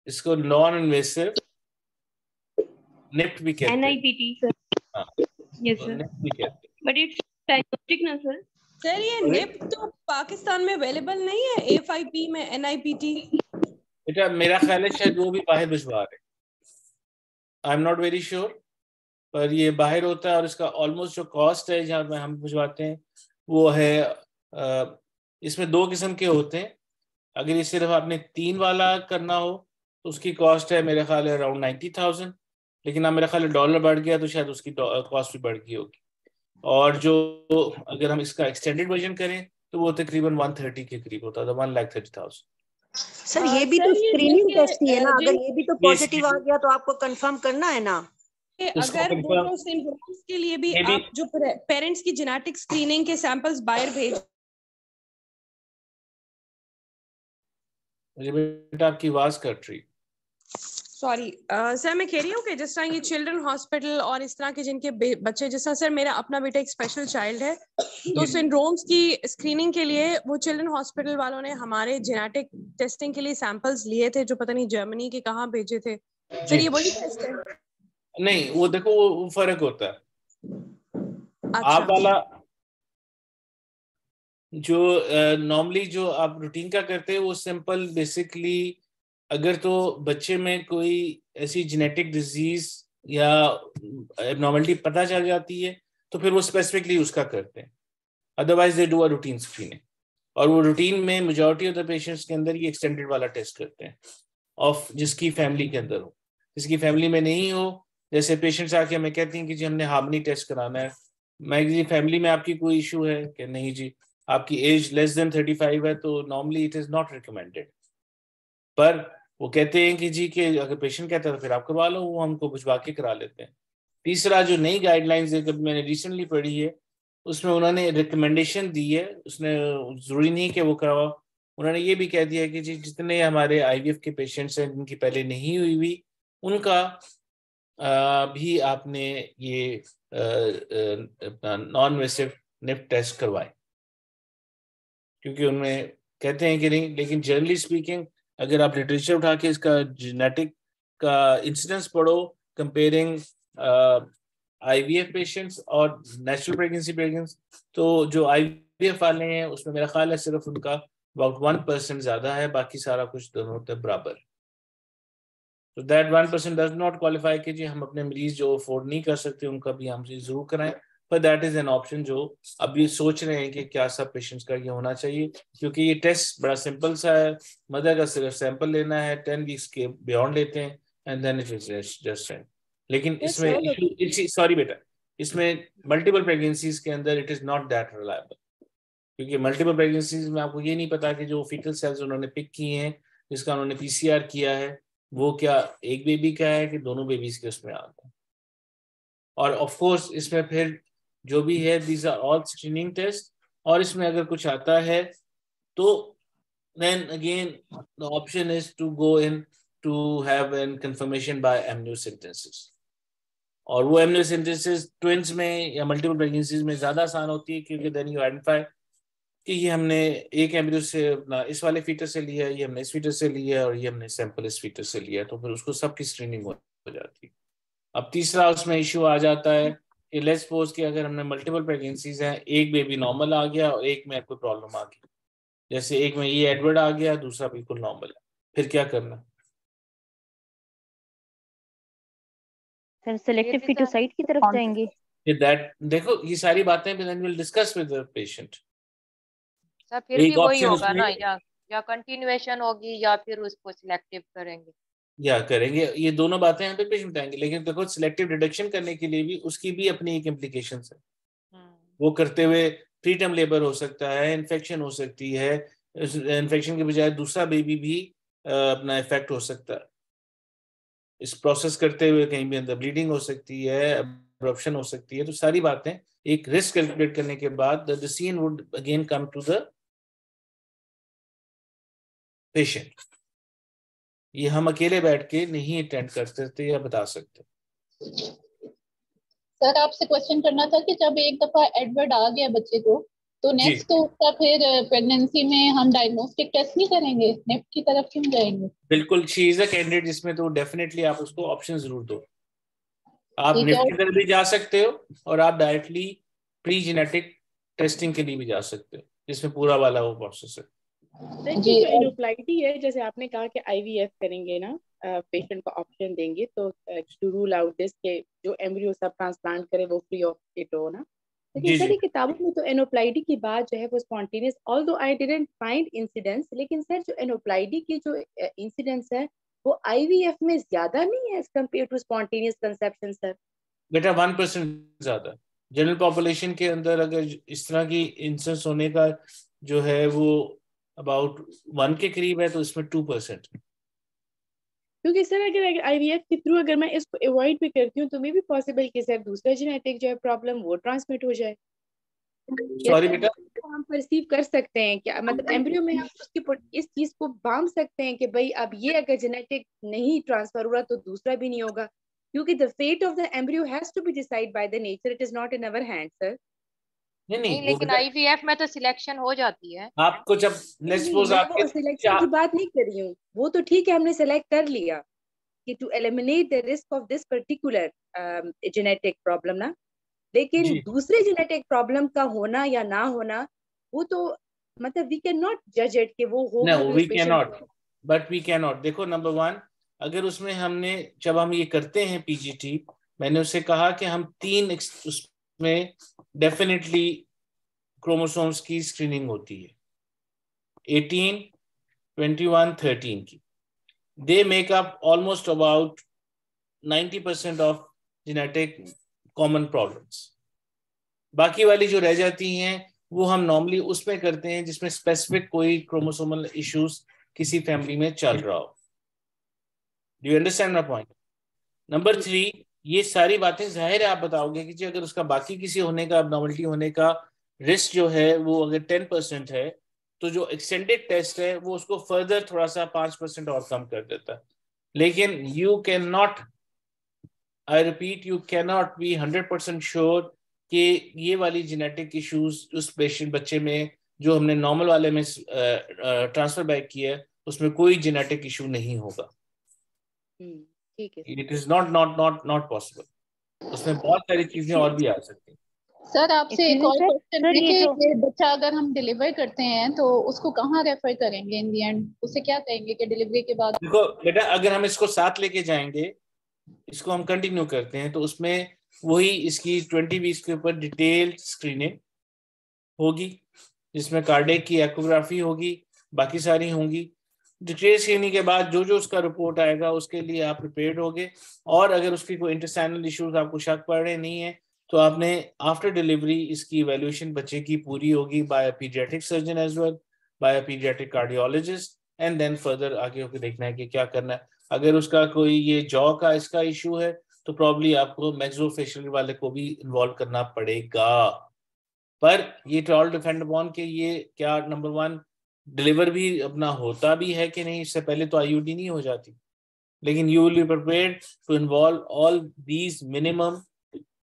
इसको नॉन इन्वेसिव निफ्ट भी कहते हैं। NIPT सर। हाँ यस सर। निफ्ट भी कहते हैं। बट इट्स डायग्नोस्टिक ना सर। सर ये निप तो पाकिस्तान में अवेलेबल नहीं है, A5P में NIPT। बेटा मेरा ख्याल है शायद वो भी बाहर भिजवा रहे, I am not very sure, पर ये बाहर होता है और इसका ऑलमोस्ट जो कॉस्ट है जहाँ पे हम भिजवाते हैं वो है इसमें 2 किस्म के होते हैं। अगर ये सिर्फ आपने 3 वाला करना हो तो उसकी कॉस्ट है मेरे ख्याल है अराउंड 90,000, लेकिन अब मेरा ख्याल है डॉलर बढ़ गया तो शायद उसकी कॉस्ट भी बढ़ गई होगी। और जो अगर हम इसका एक्सटेंडेड वर्जन करें तो वो तकरीबन 130 के करीब होता था, 1,30,000। सर ये भी तो स्क्रीनिंग टेस्ट ही है ना, अगर ये भी तो पॉजिटिव आ गया तो आपको कंफर्म करना है ना। अगर वो तो सिंड्रोम्स के लिए भी आप जो पेरेंट्स की जेनेटिक स्क्रीनिंग के सैंपल्स बाहर भेज। बेटा आपकी आवाज कट रही। सॉरी सर मैं कह रही हूँ कि जिस तरह ये चिल्ड्रन हॉस्पिटल और इस तरह के जिनके बच्चे, जिस तरह सर मेरा अपना बेटा एक स्पेशल चाइल्ड है, तो सिंड्रोम्स की स्क्रीनिंग के लिए वो चिल्ड्रन हॉस्पिटल वालों ने हमारे जेनेटिक टेस्टिंग के लिए सैंपल्स लिए थे जो पता नहीं जर्मनी के कहाँ भेजे थे। सर ये वही टेस्ट है? नहीं वो देखो वो फर्क होता है। अच्छा। आप वाला जो नॉर्मली जो आप रूटीन का करते हैं वो सिंपल बेसिकली अगर तो बच्चे में कोई ऐसी जेनेटिक डिजीज या एबनॉर्मलिटी पता चल जाती है तो फिर वो स्पेसिफिकली उसका करते हैं, otherwise they do a routine screening. और वो रूटीन में मेजॉरिटी ऑफ द पेशेंट्स के अंदर ये एक्सटेंडेड वाला टेस्ट करते हैं ऑफ जिसकी फैमिली के अंदर हो। जिसकी फैमिली में नहीं हो, जैसे पेशेंट्स आके हमें कहती हैं कि जी हमने हार्मनी टेस्ट कराना है, मैं जी फैमिली में आपकी कोई इशू है कि नहीं जी आपकी एज लेस देन 35 है तो normally it is not recommended. पर वो कहते हैं कि जी कि अगर पेशेंट कहता है तो फिर आप करवा लो, वो हमको भिजवा के करा लेते हैं। तीसरा जो नई गाइडलाइंस है मैंने रिसेंटली पढ़ी है उसमें उन्होंने रिकमेंडेशन दी है, उसने जरूरी नहीं कि वो करवाओ, उन्होंने ये भी कह दिया कि जी जितने हमारे IVF के पेशेंट्स हैं जिनकी पहले नहीं हुई उनका भी आपने ये नॉन इन्वेसिव निफ्ट टेस्ट करवाए, क्योंकि उनमें कहते हैं कि नहीं। लेकिन जनरली स्पीकिंग अगर आप लिटरेचर उठा के इसका जेनेटिक का इंसिडेंस पढ़ो कंपेयरिंग IVF पेशेंट्स और नेचुरल प्रेगनेंसी तो जो IVF वाले हैं उसमें मेरा ख्याल है सिर्फ उनका अबाउट 1% ज्यादा है, बाकी सारा कुछ दोनों होता है बराबर। तो दैट 1% डज नॉट क्वालिफाई कि जी हम अपने मरीज जो अफोर्ड नहीं कर सकते उनका भी हमसे जरूर कराएं, पर दैट इज एन ऑप्शन जो अभी सोच रहे हैं कि क्या सब पेशेंट्स का ये होना चाहिए, क्योंकि ये टेस्ट बड़ा सिंपल सा है। मदर का सिर्फ सैंपल लेना है, 10 वीक्स के बियॉन्ड लेते हैं and then it is just. लेकिन इसमें सॉरी बेटा इसमें मल्टीपल प्रेगनेंसीज के अंदर it is not that reliable, क्योंकि मल्टीपल प्रेगनेंसीज में आपको ये नहीं पता कि जो फीटल सेल्स उन्होंने पिक किए हैं जिसका उन्होंने PCR किया है वो क्या एक बेबी का है कि दोनों बेबीज के उसमें आता है। और ऑफ कोर्स इसमें फिर जो भी है these are all screening test, और इसमें अगर कुछ आता है तो then again the option is to go in to have an confirmation by amniocentesis, और वो amniocentesis ट्विंस में या मल्टीपल प्रेगनेंसीज में ज्यादा आसान होती है, क्योंकि then you identify कि ये हमने एक एम्ब्रियो से अपना इस वाले फीटस से लिया है, ये हमने इस फीटस से लिया है और ये हमने सैंपल इस फीटस से लिया है, तो फिर उसको सबकी स्क्रीनिंग हो जाती है। अब तीसरा उसमें इशू आ जाता है कि लेट्स सपोज कि अगर हमने मल्टीपल प्रेगनेंसीज हैं, एक बेबी नॉर्मल आ गया और एक में कोई प्रॉब्लम आ गई, जैसे एक में ये एडवर्ड आ गया दूसरा बिल्कुल नॉर्मल है, फिर क्या करना? सर सिलेक्टिव फीटोसाइट की तरफ जाएंगे। दैट देखो ये सारी बातें then will discuss with the patient. Sir फिर भी वही होगा ना, या कंटिन्यूएशन होगी या फिर उसको सिलेक्टिव करेंगे या करेंगे, ये दोनों बातें यहाँ पे पेशेंट बताएंगे। लेकिन देखो सिलेक्टिव डिडक्शन करने के लिए भी उसकी भी अपनी एक इम्प्लीकेशंस है। वो करते हुए प्रीटर्म लेबर हो सकता है, इन्फेक्शन हो सकती है, इन्फेक्शन के बजाय दूसरा बेबी भी अपना इफेक्ट हो सकता है। इस प्रोसेस करते हुए कहीं भी अंदर ब्लीडिंग हो सकती है, एब्रप्शन हो सकती है, तो सारी बातें एक रिस्क कैलकुलेट करने के बाद the decision would again come to the patient. ये हम अकेले बैठ के नहीं अटेंड कर सकते या बता सकते। सर आपसे क्वेश्चन करना था कि जब एक दफा एडवर्ड आ गया बच्चे को, तो जी नेक्स्ट तो उसका फिर प्रेगनेंसी में हम डायग्नोस्टिक टेस्ट नहीं करेंगे, नेफ्ट की तरफ क्यों जाएंगे? बिल्कुल, शी इज अ कैंडिडेट जिसमें तो डेफिनेटली आप उसको ऑप्शन जरूर दो। आप ठीक है। निफ्ट की तरफ भी जा सकते हो और आप डायरेक्टली प्री जेनेटिक टेस्टिंग के लिए भी जा सकते हो, जिसमें पूरा वाला वो प्रोसेस है। देखिए जो एनोप्लाइटी है, जैसे आपने कहा कि आईवीएफ करेंगे ना, पेशेंट को ऑप्शन देंगे तो टू रूल आउट दिस के जो एम्ब्रियो सब ट्रांसप्लांट करे वो फ्री ऑफ इट हो ना। लेकिन सर ये किताबों में तो एनोप्लाइटी की बात जो है वो spontaneous, although I didn't find incidence, लेकिन सर जो एनोप्लाइटी की जो इंसिडेंस है वो आईवीएफ में ज्यादा नहीं है as compare to spontaneous conception sir? बेटा 1% ज्यादा। जनरल पॉपुलेशन के अंदर अगर इस तरह की इंसिडेंस होने का जो है वो अबाउट 1 के करीब है, तो इसमें 2%। क्योंकि सर अगर आईवीएफ के थ्रू अगर मैं इसको अवॉइड भी करती हूँ तो मे भी पॉसिबल कि सर दूसरा जेनेटिक जो है प्रॉब्लम वो ट्रांसमिट हो जाए। सॉरी बेटा, हम परसीव कर सकते हैं क्या, मतलब एम्ब्रियो में हम उसकी इस चीज को बांध सकते हैं कि भाई अब ये अगर जेनेटिक नहीं ट्रांसफर हुआ तो दूसरा भी नहीं होगा, क्योंकि the fate of the embryo has to be decide by the nature, it is not in our hand sir. नहीं, लेकिन आईवीएफ में तो सिलेक्शन हो जाती है। आपको जब लेट्स सपोज मैं वो सिलेक्शन की बात नहीं कर रही हूँ, वो तो ठीक है हमने सेलेक्ट कर लिया कि to eliminate the risk of this particular genetic problem ना, लेकिन दूसरे जेनेटिक प्रॉब्लम का होना या ना होना वो तो मतलब वी कैन नॉट जज इट कि वो होगा। No we can not, but we can not. देखो नंबर 1, अगर उसमें हमने जब हम ये करते हैं पीजीटी, मैंने उससे कहा कि हम 3 उसमें डेफिनेटली क्रोमोसोम्स की स्क्रीनिंग होती है, 18, 21, 13 की। They make up almost about 90% of genetic common problems. बाकी वाली जो रह जाती हैं वो हम नॉर्मली उसमें करते हैं जिसमें स्पेसिफिक कोई क्रोमोसोमल इश्यूज किसी फैमिली में चल रहा हो। Do you understand my point? Number 3, ये सारी बातें जाहिर है आप बताओगे कि जी अगर उसका बाकी किसी होने का, अबनॉर्मलिटी होने का रिस्क जो है वो अगर 10% है, तो जो एक्सटेंडेड टेस्ट है वो उसको फर्दर थोड़ा सा 5% और कम कर देता है। लेकिन you can not, I repeat, you can not be 100% sure कि ये वाली जेनेटिक इश्यूज उस पेशेंट बच्चे में जो हमने नॉर्मल वाले में ट्रांसफर बैक किया है उसमें कोई जेनेटिक इशू नहीं होगा। ठीक है, इट इज नॉट पॉसिबल। उसमें बहुत सारी चीजें और भी आ सकती हैं। सर आपसे एक और क्वेश्चन है कि बच्चा अगर हम डिलीवर करते हैं तो उसको कहाँ रेफर करेंगे इन दी एंड? उसे क्या कहेंगे कि डिलीवरी के बाद? देखो बेटा, अगर हम इसको साथ लेके जाएंगे, इसको हम कंटिन्यू करते हैं, तो उसमें वही इसकी 20 वीक्स के ऊपर डिटेल स्क्रीनिंग होगी जिसमें कार्डियक की एकोग्राफी होगी, बाकी सारी होंगी। डिटेल स्क्रीनिंग के बाद जो जो उसका रिपोर्ट आएगा उसके लिए आप प्रिपेयर्ड होगे। और अगर उसकी कोई इंटेस्टाइनल इश्यूज आपको शक पड़ रहे नहीं है तो आपने आफ्टर डिलीवरी इसकी इवैल्यूएशन बच्चे की पूरी होगी by a paediatric surgeon as well, by a paediatric cardiologist, and then further आगे होकर देखना है कि क्या करना है। अगर उसका कोई ये जॉ का इसका इशू है तो प्रॉब्ली आपको मैक्सिलोफेशियल वाले को भी इन्वॉल्व करना पड़ेगा। पर ये ऑल डिपेंड अपॉन कि ये क्या नंबर 1 डिलीवर भी अपना होता भी है कि नहीं, इससे पहले तो आईयूडी नहीं हो जाती। लेकिन you will be prepared to involve all these minimum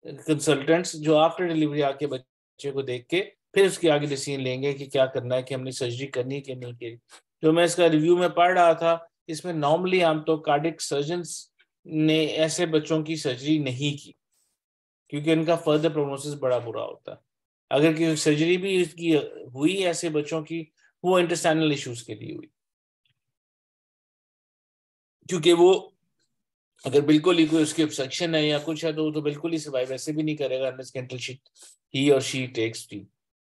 consultants जो आफ्टर डिलीवरी आके बच्चे को देख के फिर उसके आगे डिसीजन लेंगे कि क्या करना है, कि हमने सर्जरी करनी है कि नहीं करनी। जो मैं इसका रिव्यू में पढ़ रहा था, इसमें नॉर्मली आम तो कार्डियक सर्जन्स ने ऐसे बच्चों की सर्जरी नहीं की क्योंकि उनका फर्दर प्रोग्नोसिस बड़ा बुरा होता है। अगर कोई सर्जरी भी इसकी हुई ऐसे बच्चों की, वो इंटेस्टाइनल इश्यूज के लिए हुई, क्योंकि वो अगर बिल्कुल ही कोई उसकी ऑब्स्ट्रक्शन है या कुछ है तो बिल्कुल ही सर्वाइव ऐसे भी नहीं करेगा अनलेस ही और शी टेक्स टी।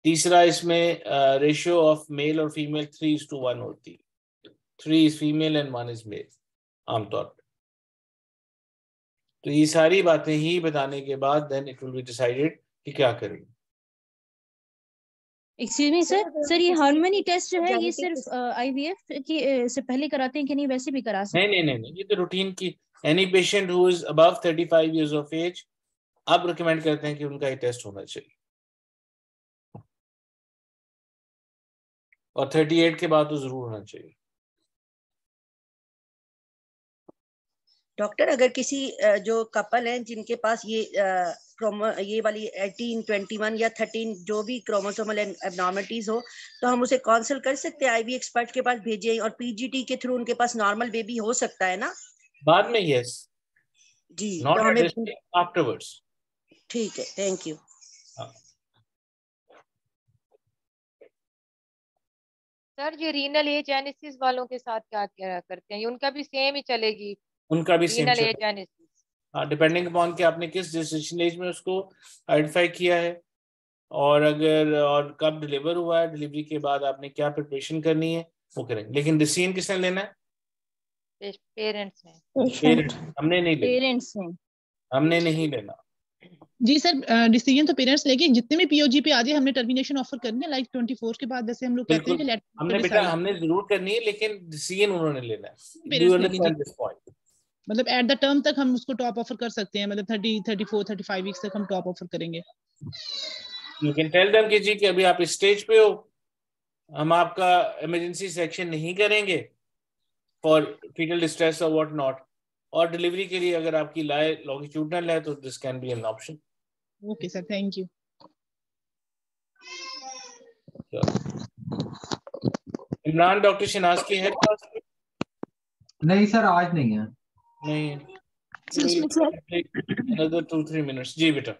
तीसरा, इसमें रेशियो ऑफ मेल और फीमेल 3:1 होती है। 3 is female and 1 is male आमतौर पर। तो ये सारी बातें ही बताने के बाद then it will be decided कि क्या करेंगे। एक्सक्यूज मी सर ये हार्मोनी टेस्ट जो है ये सिर्फ आईवीएफ की से पहले कराते हैं कि नहीं, वैसे भी करा सकते हैं? नहीं, ये तो रूटीन की, any patient who is above 35 years of age अब रिकमेंड करते हैं कि उनका ये टेस्ट होना चाहिए, और 38 के बाद तो जरूर होना चाहिए। डॉक्टर अगर किसी जो कपल हैं जिनके पास ये वाली 18, 21 या 13 जो भी क्रोमोसोमल एबनॉर्मलिटीज हो, तो हम उसे काउंसिल कर सकते हैं, आईवी एक्सपर्ट के पास भेजें, और पीजीटी के थ्रू उनके पास नॉर्मल बेबी हो सकता है ना? बाद में यस जी, नॉट तो हमें आफ्टरवर्ड्स। ठीक है, थैंक यू। सर ये रीनल एजेनेसिस वालों के साथ क्या क्या करते हैं? ये उनका भी सेम ही चलेगी? उनका भी सेम रीनल चलेगा, एजेनेसिस। हाँ, डिपेंडिंग अपॉन कि आपने किस जेस्टेशन एज में उसको आइडेंटिफाई किया है, और अगर और कब डिलीवर हुआ है, डिलीवरी के बाद आपने क्या प्रिपरेशन करनी है वो करेंगे। लेकिन डिसीजन किसने लेना है? पेरेंट्स ने। पेरेंट्स, हमने नहीं लेना, पेरेंट्स हैं। हमने नहीं लेना। जी सर, डिसीजन तो पेरेंट्स लेके, जितने भी पीओजी पे आ जाए हमने टर्मिनेशन ऑफर करनी है, लाइक 24 के बाद, जैसे हम लोग कहते हैं कि लेट हमने बेटा हमने जरूर करनी है, लेकिन डिसीजन उन्होंने लेना है। Do you understand this point? मतलब एट द टर्म तक हम उसको टॉप ऑफर कर सकते हैं, मतलब 30, 34, 35 वीक्स तक हम टॉप ऑफर करेंगे। यू कैन टेल देम कि जी कि अभी आप स्टेज पे हो, हम आपका इमरजेंसी सेक्शन नहीं करेंगे फॉर फीटल डिस्ट्रेस और व्हाट नॉट, और डिलीवरी के लिए अगर आपकी लाए लॉन्गिट्यूडनल है तो this can be an option. Okay sir, thank you. Imran, doctor Shahnaz की है क्लास? नहीं सर, आज नहीं है। नहीं है। Another 2-3 minutes। जी बेटा।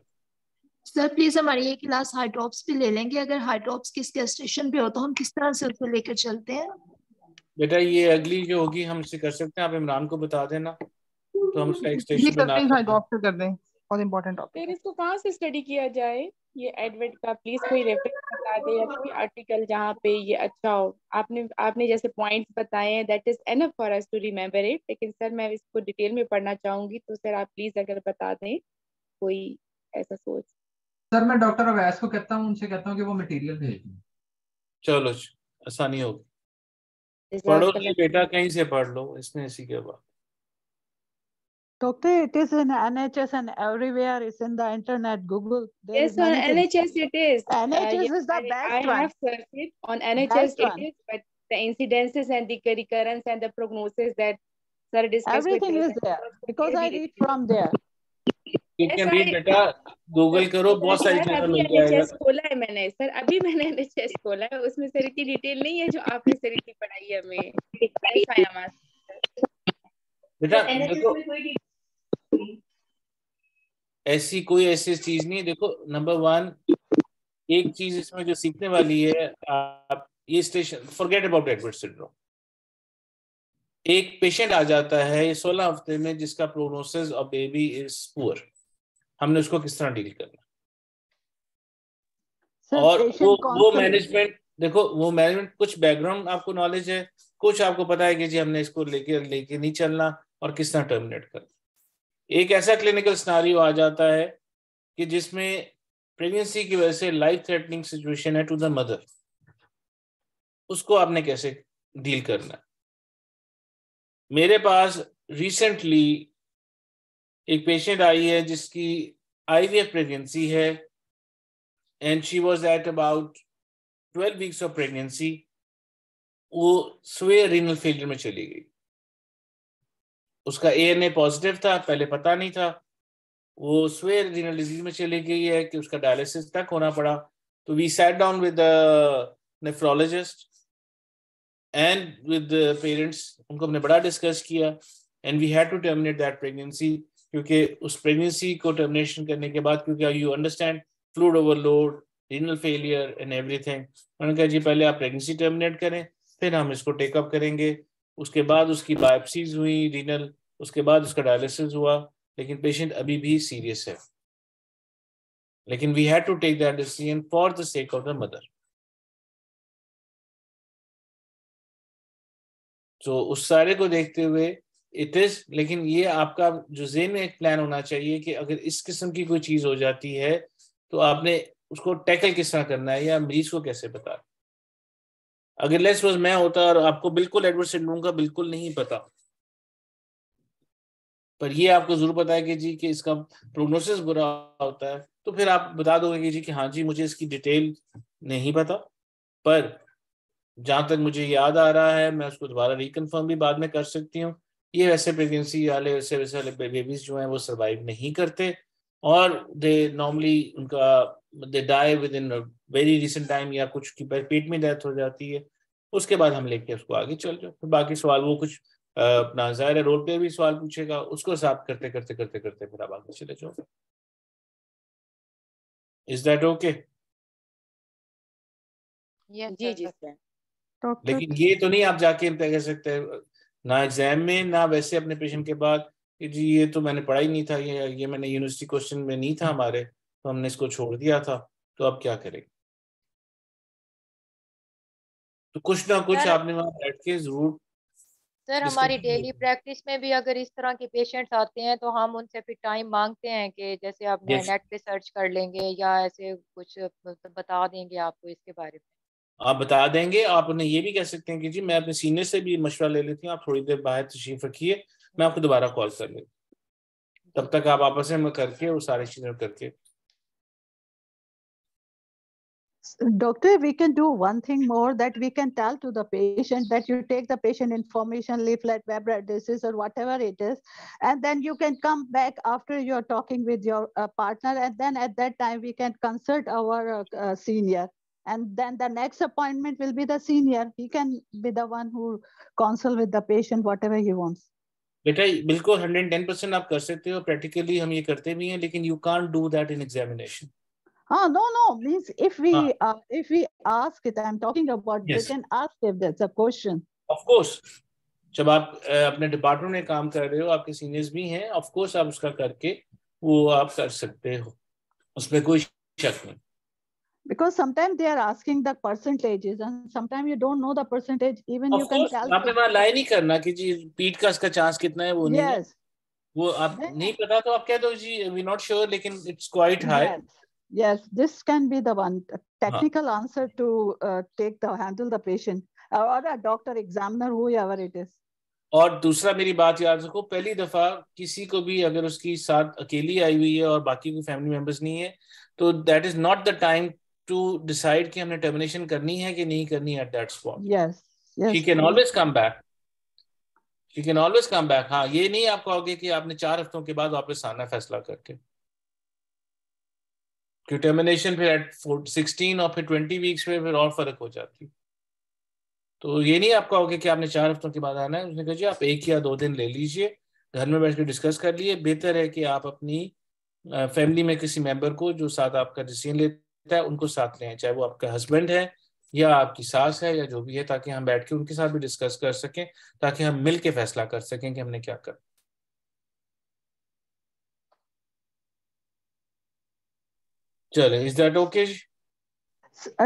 सर प्लीज हमारी ये क्लास हाई ड्रॉप्स भी ले लेंगे, अगर हाई ड्रॉप्स किसके स्टेशन पे हो तो हम किस तरह से उसको लेकर चलते हैं? बेटा ये अगली जो होगी हम इसे कर सकते हैं, आप इमरान को बता देना तो हम उसका एक स्टेशन बना कर दें। बहुत इंपॉर्टेंट टॉपिक। फिर इसको कहाँ से स्टडी किया जाए ये एडवर्ट का? प्लीज कोई रेफरेंस बता दे या कोई आर्टिकल जहाँ पे ये अच्छा हो। आपने जैसे पॉइंट्स बताए हैं, that is enough for us to remember it, लेकिन सर मैं इसको डिटेल में पढ़ना चाहूंगी, तो सर आप प्लीज अगर बता दें कोई ऐसा सोच। सर मैं डॉक्टर अवैस को कहता हूँ, उनसे कहता हूँ कि वो मटेरियल भेज दें। चलो आसानी होगी। पढ़ो तो बेटा, कहीं से पढ़ लो, इसमें इसी के बाद। Doctor, it is in NHS and everywhere. It's in the internet, Google. There Yes, is on many things. NHS it is. NHS Yes, is the best I one. have searched it. On NHS Best it one. is, but the incidences and the recurrence and the prognosis that sir discussed Everything with is there because I read from there. You can read बेटा, Google करो, बहुत सारी चीजें मिल जाएगा। NHS खोला है मैंने sir, अभी मैंने NHS खोला है, उसमें सर इतनी डिटेल नहीं है जो आपने सर इतनी पढ़ाई है हमें। बेटा देखो, ऐसी चीज नहीं है। देखो नंबर 1 एक चीज इसमें जो सीखने वाली है, आप ये station forget about Edward syndrome. एक पेशेंट आ जाता है 16 हफ्ते में जिसका prognosis of baby is poor, हमने उसको किस तरह डील करना? और वो मैनेजमेंट, देखो वो मैनेजमेंट, कुछ बैकग्राउंड आपको नॉलेज है, कुछ आपको पता है कि जी हमने इसको लेके नहीं चलना और किस तरह टर्मिनेट करना। एक ऐसा क्लिनिकल सिनेरियो आ जाता है कि जिसमें प्रेगनेंसी की वजह से लाइफ थ्रेटनिंग सिचुएशन है टू द मदर, उसको आपने कैसे डील करना है? मेरे पास रिसेंटली एक पेशेंट आई है जिसकी IVF प्रेगनेंसी है and she was at about 12 weeks of pregnancy. वो स्वे रीनल फेलियर में चली गई। उसका ANA पॉजिटिव था, पहले पता नहीं था। वो स्वे रीनल डिजीज में चली गई है कि उसका डायलिसिस तक होना पड़ा। तो we sat down with the nephrologist and with the parents, उनको हमने बड़ा डिस्कस किया and we had to terminate that pregnancy, क्योंकि उस प्रेगनेंसी को टर्मिनेशन करने के बाद, क्योंकि you understand fluid overload, renal failure and everything, उन्होंने कहा जी पहले आप प्रेगनेंसी टर्मिनेट करें, फिर हम इसको टेकअप करेंगे। उसके बाद उसकी बायोप्सीज हुई रीनल, उसके बाद उसका डायलिसिस हुआ, लेकिन पेशेंट अभी भी सीरियस है। लेकिन we had to take that decision for the sake of the mother. तो उस सारे को देखते हुए इट इज, लेकिन ये आपका जो ज़हन में एक प्लान होना चाहिए कि अगर इस किस्म की कोई चीज हो जाती है तो आपने उसको टैकल किस तरह करना है या मरीज को कैसे बता। अगर लेट्स सपोज मैं होता और आपको बिल्कुल एडवर्ड सिंड्रोम का बिल्कुल नहीं पता, पर ये आपको जरूर पता है कि जी कि इसका प्रोग्नोसिस बुरा होता है, तो फिर आप बता दोगे कि जी कि हाँ जी मुझे इसकी डिटेल नहीं पता, पर जहां तक मुझे याद आ रहा है मैं उसको दोबारा रिकन्फर्म भी बाद में कर सकती हूँ ये वैसे प्रेगनेंसी वाले वैसे वाले बेबीज जो हैं वो सर्वाइव नहीं करते, और they normally they die with in very recent time, या कुछ की पेट में डेथ हो जाती है, उसके बाद हम लेके उसको आगे चल जाओ। फिर बाकी सवाल वो कुछ अपना ज़ाहिर है रोल पे भी सवाल पूछेगा, उसको साफ करते करते करते करते फिर आप आगे चले जाओ। Is that okay? जी जी सर। लेकिन ये तो नहीं आप जाके कह सकते ना एग्जाम में ना वैसे अपने पेशेंट के बाद कि जी ये तो मैंने पढ़ा ही नहीं था, ये मैंने यूनिवर्सिटी क्वेश्चन में नहीं था हमारे, तो हमने इसको छोड़ दिया था, तो अब क्या करें? तो कुछ ना कुछ आपने वहां बैठ के जरूर। सर हमारी डेली प्रैक्टिस में भी अगर इस तरह के पेशेंट्स आते हैं तो हम उनसे फिर टाइम मांगते हैं कि जैसे आपने नेट पे सर्च कर लेंगे या ऐसे कुछ बता देंगे आपको इसके बारे में? आप बता देंगे। आप उन्हें ये भी कह सकते हैं कि जी मैं अपने सीनियर से भी मशवरा ले लेती हूँ, आप थोड़ी देर बाहर तशरीफ रखिए, मैं आपको दोबारा कॉल कर लेती हूँ। तब तक आप आपस में करके वो सारी चीजें करके। Doctor, we can do one thing more, that we can tell to the patient that you take the patient information leaflet, web addresses or whatever it is, and then you can come back after you're talking with your partner, and then at that time we can consult our senior, and then the next appointment will be the senior. He can be the one who consult with the patient whatever he wants. बेटा बिल्कुल 110% आप कर सकते हो, practically हम ये करते भी हैं, लेकिन you can't do that in examination. No, means if we ask it, I'm talking about, Yes. they can ask if there's a question. Of course, जब आप अपने डिपार्टमेंट में काम कर रहे हो, आपके सीनियर्स भी हैं, ऑफ कोर्स आप उसका करके वो आप कर सकते हो, उसमें कोई शक नहीं। Because sometimes they are asking the percentages and sometimes you don't know the percentage, even you can tell. आपने वहाँ लाई नहीं करना कि जी पीट का इसका चांस कितना है, वो नहीं है, वो आप नहीं पता तो आप कह दो जी वी नॉट श्योर, लेकिन it's quite high. Yes, this can be the one technical answer to handle the patient or a doctor, examiner, whoever it is. और दूसरा मेरी बात याद रखो, पहली दफा किसी को भी अगर उसकी साथ अकेली आई हुई है और बाकी कोई फैमिली मेंबर्स नहीं है, तो that is not the time to decide कि हमने टर्मिनेशन करनी है कि नहीं करनी at that spot. Yes. She can always come back, she can always come back. हाँ, ये नहीं आप कहोगे कि आपने 4 हफ्तों के बाद वापस आना फैसला करके, कि टर्मिनेशन फिर एट 16 और फिर 20 वीक्स में फिर और फर्क हो जाती। तो ये नहीं आप कहोगे कि आपने 4 हफ्तों के बाद आना है। उसने कहा जी आप 1 या 2 दिन ले लीजिए, घर में बैठ के डिस्कस कर लिए। बेहतर है कि आप अपनी फैमिली में किसी मेंबर को जो साथ आपका डिसीजन लेता है उनको साथ लें, चाहे वो आपका हस्बैंड है या आपकी सास है या जो भी है, ताकि हम बैठ के उनके साथ भी डिस्कस कर सकें, ताकि हम मिल के फैसला कर सकें कि हमने क्या करना। चले, is that okay?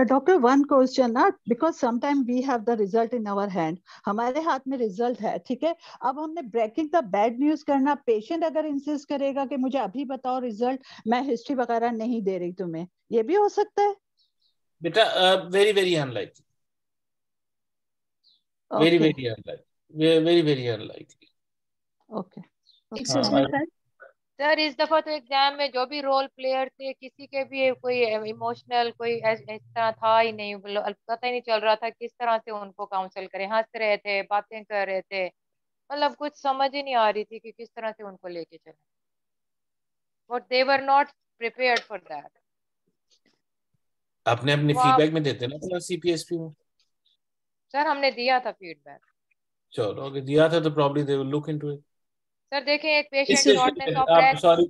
Doctor, one question, because sometimes we have the result in our hand, हमारे हाथ में रिजल्ट है, ठीक है, अब हमने ब्रेकिंग द बैड न्यूज करना, पेशेंट अगर इंसिस्ट करेगा कि मुझे अभी बताओ रिजल्ट, मैं हिस्ट्री वगैरह नहीं दे रही तुम्हें, ये भी हो सकता है? बेटा very very unlikely, very very unlikely, very very unlikely. Okay sir इस दफा तो एग्जाम में जो भी रोल प्लेयर थे किसी के भी कोई इमोशनल कोई इस तरह था ही नहीं, पता ही नहीं चल रहा था किस तरह से उनको काउंसिल करें। हंस रहे थे, बातें कर रहे थे, मतलब कुछ समझ ही नहीं आ रही थी कि किस तरह से उनको लेके चले। But they were not prepared for that. आपने अपने फीडबैक में देते ना सीपीएसपी में? सर हमने दिया था फीडबैक। चलो अगर दिया था तो probably they will look into it. Sir देखें एक patient shortness of breath, sorry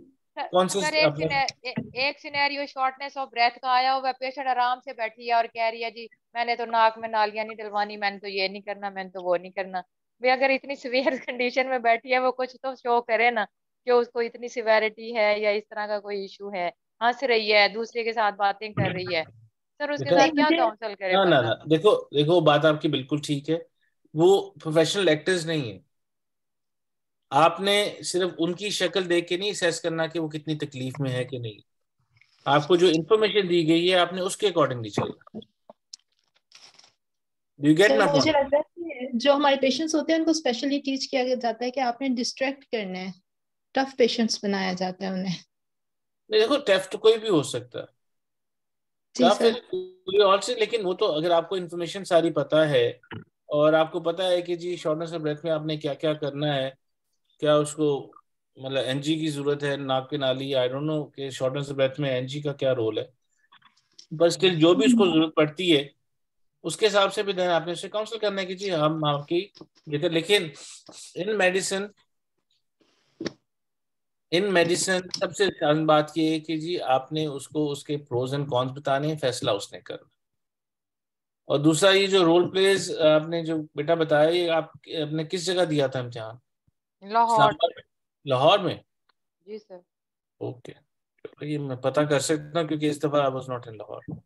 कौन से सर एक सिनेरियो शॉर्टनेस ऑफ ब्रेथ का आया हुआ, पेशेंट आराम से बैठी है और कह रही है जी मैंने तो नाक में नालियां नहीं डलवानी, मैंने तो ये नहीं करना, मैंने तो वो नहीं करना। भाई अगर इतनी सीवियर कंडीशन में बैठी है वो कुछ तो शो करे ना कि उसको इतनी सिवेरिटी है या इस तरह का कोई इशू है। हंस रही है, दूसरे के साथ बातें कर रही है, सर उसके साथ क्या काउंसिल करे? ना देखो बात आपकी बिल्कुल ठीक है, वो प्रोफेशनल एक्टर्स नहीं है। आपने सिर्फ उनकी शक्ल देख के नहीं असेस करना कि वो कितनी तकलीफ में है कि नहीं। आपको जो इंफॉर्मेशन दी गई है आपने उसके अकॉर्डिंगली चलना। Do you get my point? मुझे लगता है कि जो हमारे पेशेंट्स होते हैं उनको स्पेशली टीच किया जाता है कि आपने डिस्ट्रैक्ट करना है, टफ पेशेंट्स बनाया जाता है उन्हें। नहीं देखो टफ तो कोई भी हो सकता है, लेकिन वो तो अगर आपको इन्फॉर्मेशन सारी पता है और आपको पता है कि जी शॉर्टनेस ऑफ ब्रेथ में आपने क्या क्या करना है क्या उसको मतलब एनजी की जरूरत है, नाक की नाली, आई डोंट नो कि शॉर्टनेस ऑफ ब्रेथ में एनजी का क्या रोल है, बस स्टिल जो भी उसको जरूरत पड़ती है उसके हिसाब से भी देन आपने उसे काउंसिल करना है कि जी हम आपकी बेहतर। लेकिन इन मेडिसिन सबसे आसान बात ये है कि जी आपने उसको उसके प्रोज एंड कॉन्स बताने हैं, फैसला उसने करना। और दूसरा ये जो रोल प्लेज आपने जो बेटा बताया, ये आपने किस जगह दिया था इम्तिहान? लाहौर। इस्लामाबाद में? लाहौर में? जी सर। ओके, ये मैं पता कर सकता हूँ क्योंकि इस दफा I was not in Lahore.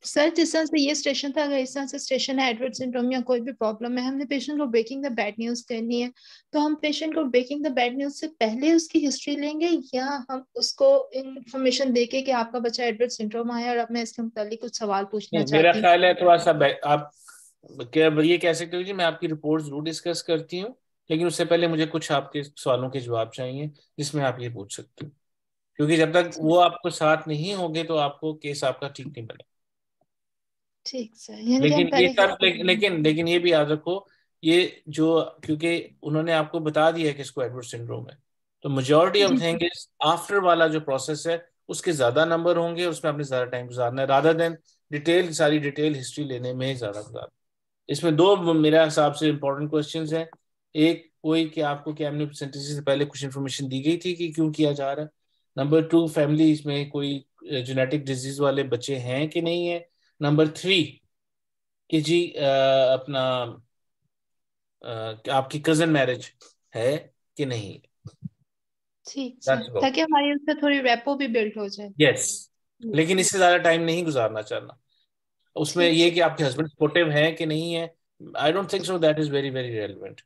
Sir जिस तरह से ये स्टेशन था, अगर इस तरह से स्टेशन है एडवर्ड सिंड्रोम या कोई भी प्रॉब्लम है, हमने पेशेंट को ब्रेकिंग द बैड न्यूज करनी है, तो हम पेशेंट को ब्रेकिंग द बैड न्यूज से पहले उसकी हिस्ट्री लेंगे या हम उसको इंफॉर्मेशन देके कि आपका बच्चा एडवर्ड सिंड्रोम आया और अब मैं इसके मुतालिक कुछ सवाल पूछना मेरा चाहती हूँ। ख्याल है थोड़ा सा आप क्या ये कह सकते हो जी मैं आपकी रिपोर्ट जरूर डिस्कस करती हूँ, लेकिन उससे पहले मुझे कुछ आपके सवालों के जवाब चाहिए जिसमें आप ये पूछ सकते हो, क्योंकि जब तक वो आपको साथ नहीं होंगे तो आपको केस आपका ठीक नहीं बनेगा। ठीक सर, यानी कि हम लेकिन ये पहले सब लेकिन ये भी याद रखो, ये जो क्योंकि उन्होंने आपको बता दिया है कि इसको एडवर्ड सिंड्रोम है, तो मेजॉरिटी ऑफ थिंग्स आफ्टर वाला जो प्रोसेस है उसके ज्यादा नंबर होंगे, उसमें आपने ज्यादा टाइम गुजारना है रादर देन सारी डिटेल हिस्ट्री लेने में ज्यादा गुजारना। इसमें दो मेरे हिसाब से इंपॉर्टेंट क्वेश्चंस हैं। एक कोई कि आपको क्या एमनियोसेंटेसिस से पहले कुछ इन्फॉर्मेशन दी गई थी कि क्यों किया जा रहा है। नंबर 2, फैमिली में कोई जेनेटिक डिजीज वाले बच्चे हैं कि नहीं है। नंबर 3 कि जी अपना आपकी कजन मैरिज है कि नहीं। ठीक सर, ताकि हमारी उससे थोड़ी रेपो भी बिल्ड हो जाए। यस, लेकिन इससे ज्यादा टाइम नहीं गुजारना चाहना। उसमें ये कि आपके हस्बैंड सपोर्टिव है कि नहीं है, I don't think so, that is very very relevant.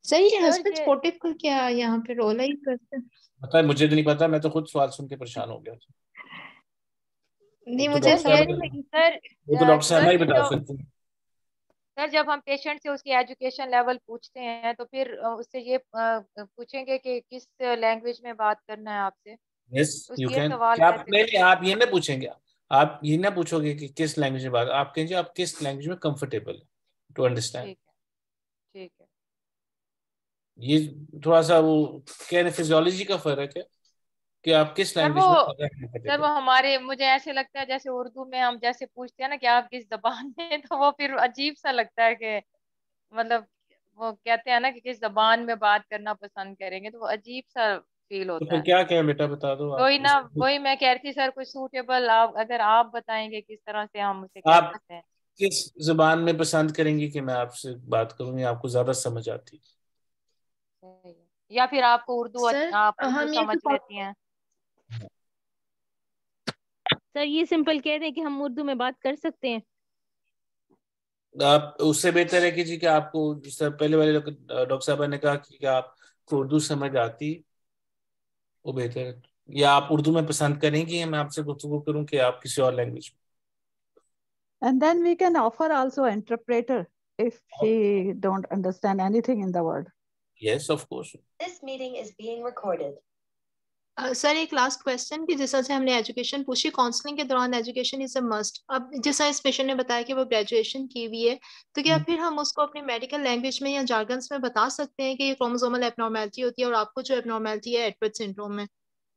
सही है, हस्बैंड सपोर्टिव का क्या यहाँ पे रोल है? पता है, मुझे तो नहीं पता, मैं तो खुद सवाल सुन के परेशान हो गया। नहीं तो मुझे वो तो डॉक्टर साहब ही बता सकते हैं। सर जब हम पेशेंट से उसकी एजुकेशन लेवल पूछते हैं तो फिर उससे ये पूछेंगे कि किस लैंग्वेज में बात करना है आपसे। Yes you can. सवाल नहीं आप ये ना पूछेंगे, आप ये ना पूछोगे कि किस लैंग्वेज में बात, आप कहेंगे आप किस लैंग्वेज में कंफर्टेबल है टू अंडरस्टैंड। ठीक है। ये थोड़ा सा वो कहने फिजियोलॉजी का फर्क है कि आप किस लैंग्वेज में सर वो हमारे मुझे ऐसे लगता है जैसे उर्दू में हम जैसे पूछते हैं ना कि आप किस जबान में, तो वो फिर अजीब सा लगता है कि मतलब वो कहते हैं ना कि किस जबान में बात करना पसंद करेंगे, तो वो अजीब सा फील तो होता फिर है। क्या कहें बेटा, बता दो आप। वही ना, वही मैं कह रही थी सर कुछ सूटेबल आप अगर आप बताएंगे किस तरह से हम उसे कह सकते हैं। किस जबान में पसंद करेंगी कि मैं आपसे बात करूंगी, आपको ज्यादा समझ आती, या फिर आपको उर्दू आप उर्दू समझ लेती हैं? सर ये सिंपल कह दें कि हम उर्दू में बात कर सकते हैं। आप उससे बेहतर है कि जी कि आपको जिस तरह पहले वाले डॉक्टर साहब ने कहा कि आपको उर्दू समझ आती, वो बेहतर है। या आप उर्दू में पसंद करेंगी मैं आपसे गुफ्तगू करूं कि आप किसी और लैंग्वेज में। And then we can offer also interpreter if he don't understand anything in the word. Yes, of course. This meeting is being recorded. Sir एक लास्ट क्वेश्चन कि जिस तरह से हमने एजुकेशन पूछी, काउंसलिंग के दौरान एजुकेशन इज अ मस्ट। अब जिस तरह इस पेशेंट ने बताया कि वो ग्रेजुएशन की हुई है, तो क्या फिर हम उसको अपनी मेडिकल लैंग्वेज में या जार्गन्स में बता सकते हैं कि ये क्रोमोसोमल एबनॉर्मेलिटी होती है और आपको जो एबनॉर्मेलिटी है एडवर्ड सिंड्रोम में?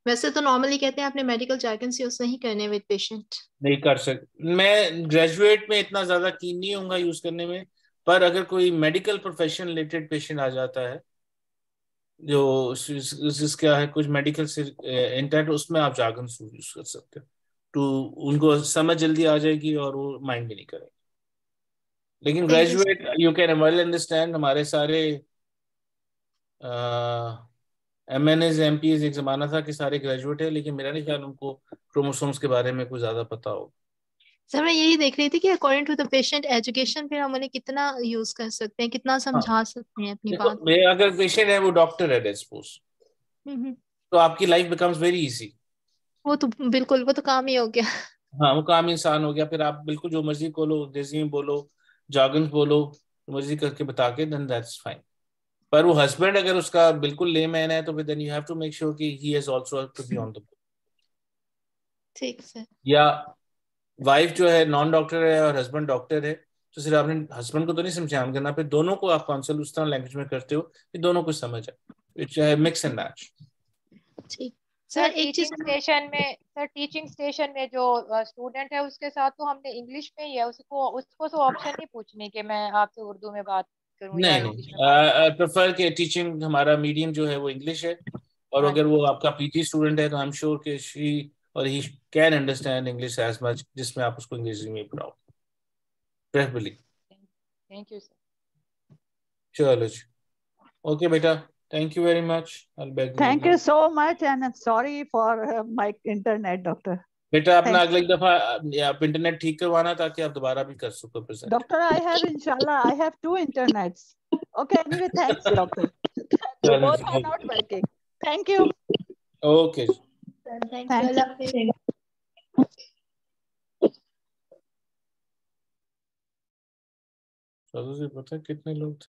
वैसे तो नॉर्मली कहते हैं आपने मेडिकल जार्गन्स यूज नहीं करने विद पेशेंट। नहीं कर सकते, मैं ग्रेजुएट में इतना ज्यादा कीन नहीं होऊंगा यूज करने में, पर अगर कोई मेडिकल प्रोफेशन रिलेटेड पेशेंट आ जाता है जो जिसका है कुछ मेडिकल से इंटेंट, उसमें आप जार्गन यूज कर सकते हो, तो उनको समझ जल्दी आ जाएगी और वो माइंड भी नहीं करेंगे। लेकिन graduate you can well understand, हमारे सारे MNs MPs एक जमाना था कि सारे ग्रेजुएट है, लेकिन मेरा नहीं ख्याल उनको क्रोमोसोम्स के बारे में कुछ ज्यादा पता होगा। सर मैं यही देख रही थी कि according to the patient education फिर हम उन्हें कितना यूज कर सकते हैं, कितना समझा सकते हैं अपनी बात। अगर पेशेंट है वो डॉक्टर है सपोज, तो आपकी लाइफ बिकम्स वेरी इजी। वो तो बिल्कुल, वो तो काम ही हो गया। हाँ वो काम इंसान हो गया, फिर आप बिल्कुल जो मर्जी बोलो, देसी में बोलो, जार्गन बोलो, मर्जी करके बता के, देन दैट्स फाइन। पर वो हस्बैंड अगर उसका बिल्कुल लेमैन है तो फिर then you have to make sure कि he has also to be on the book. ठीक सर। या वाइफ जो है नॉन डॉक्टर है और हस्बैंड डॉक्टर है, तो सिर्फ आपने हस्बैंड को तो नहीं समझाना करना, फिर दोनों को आप काउंसिल उस तरह लैंग्वेज में करते हो कि दोनों को समझ आए, विच है मिक्स एंड मैच। ठीक सर टीचिंग स्टेशन में जो स्टूडेंट है उसके साथ तो हमने इंग्लिश में ही है, उसको तो ऑप्शन नहीं पूछने के मैं आपसे उर्दू में बात करूं या नहीं इंग्लिश में बात प्रेफर के टीचिंग हमारा मीडियम जो है वो इंग्लिश है, और हाँ अगर जी। वो आपका पीटी स्टूडेंट है तो आई एम श्योर कि शी और he can understand English as much जिसमें आप उसको अंग्रेजी में पढ़ाओ प्रेफरेबली। Thank you sir. चलो जी, ओके बेटा, thank you very much. Thank you so much and I'm sorry for my internet, doctor. बेटा अपना Thanks. अगली दफा आप इंटरनेट ठीक करवाना ताकि आप दोबारा भी कर सको present. Doctor, I have inshallah, I have 2 internets. Okay, anyway, thanks, doctor. चलो Both जी, are not working. Thank you. Okay जी। Thank Thanks. यू, अल्लाह हाफिज़। चलो जी, पता है कितने लोग थे?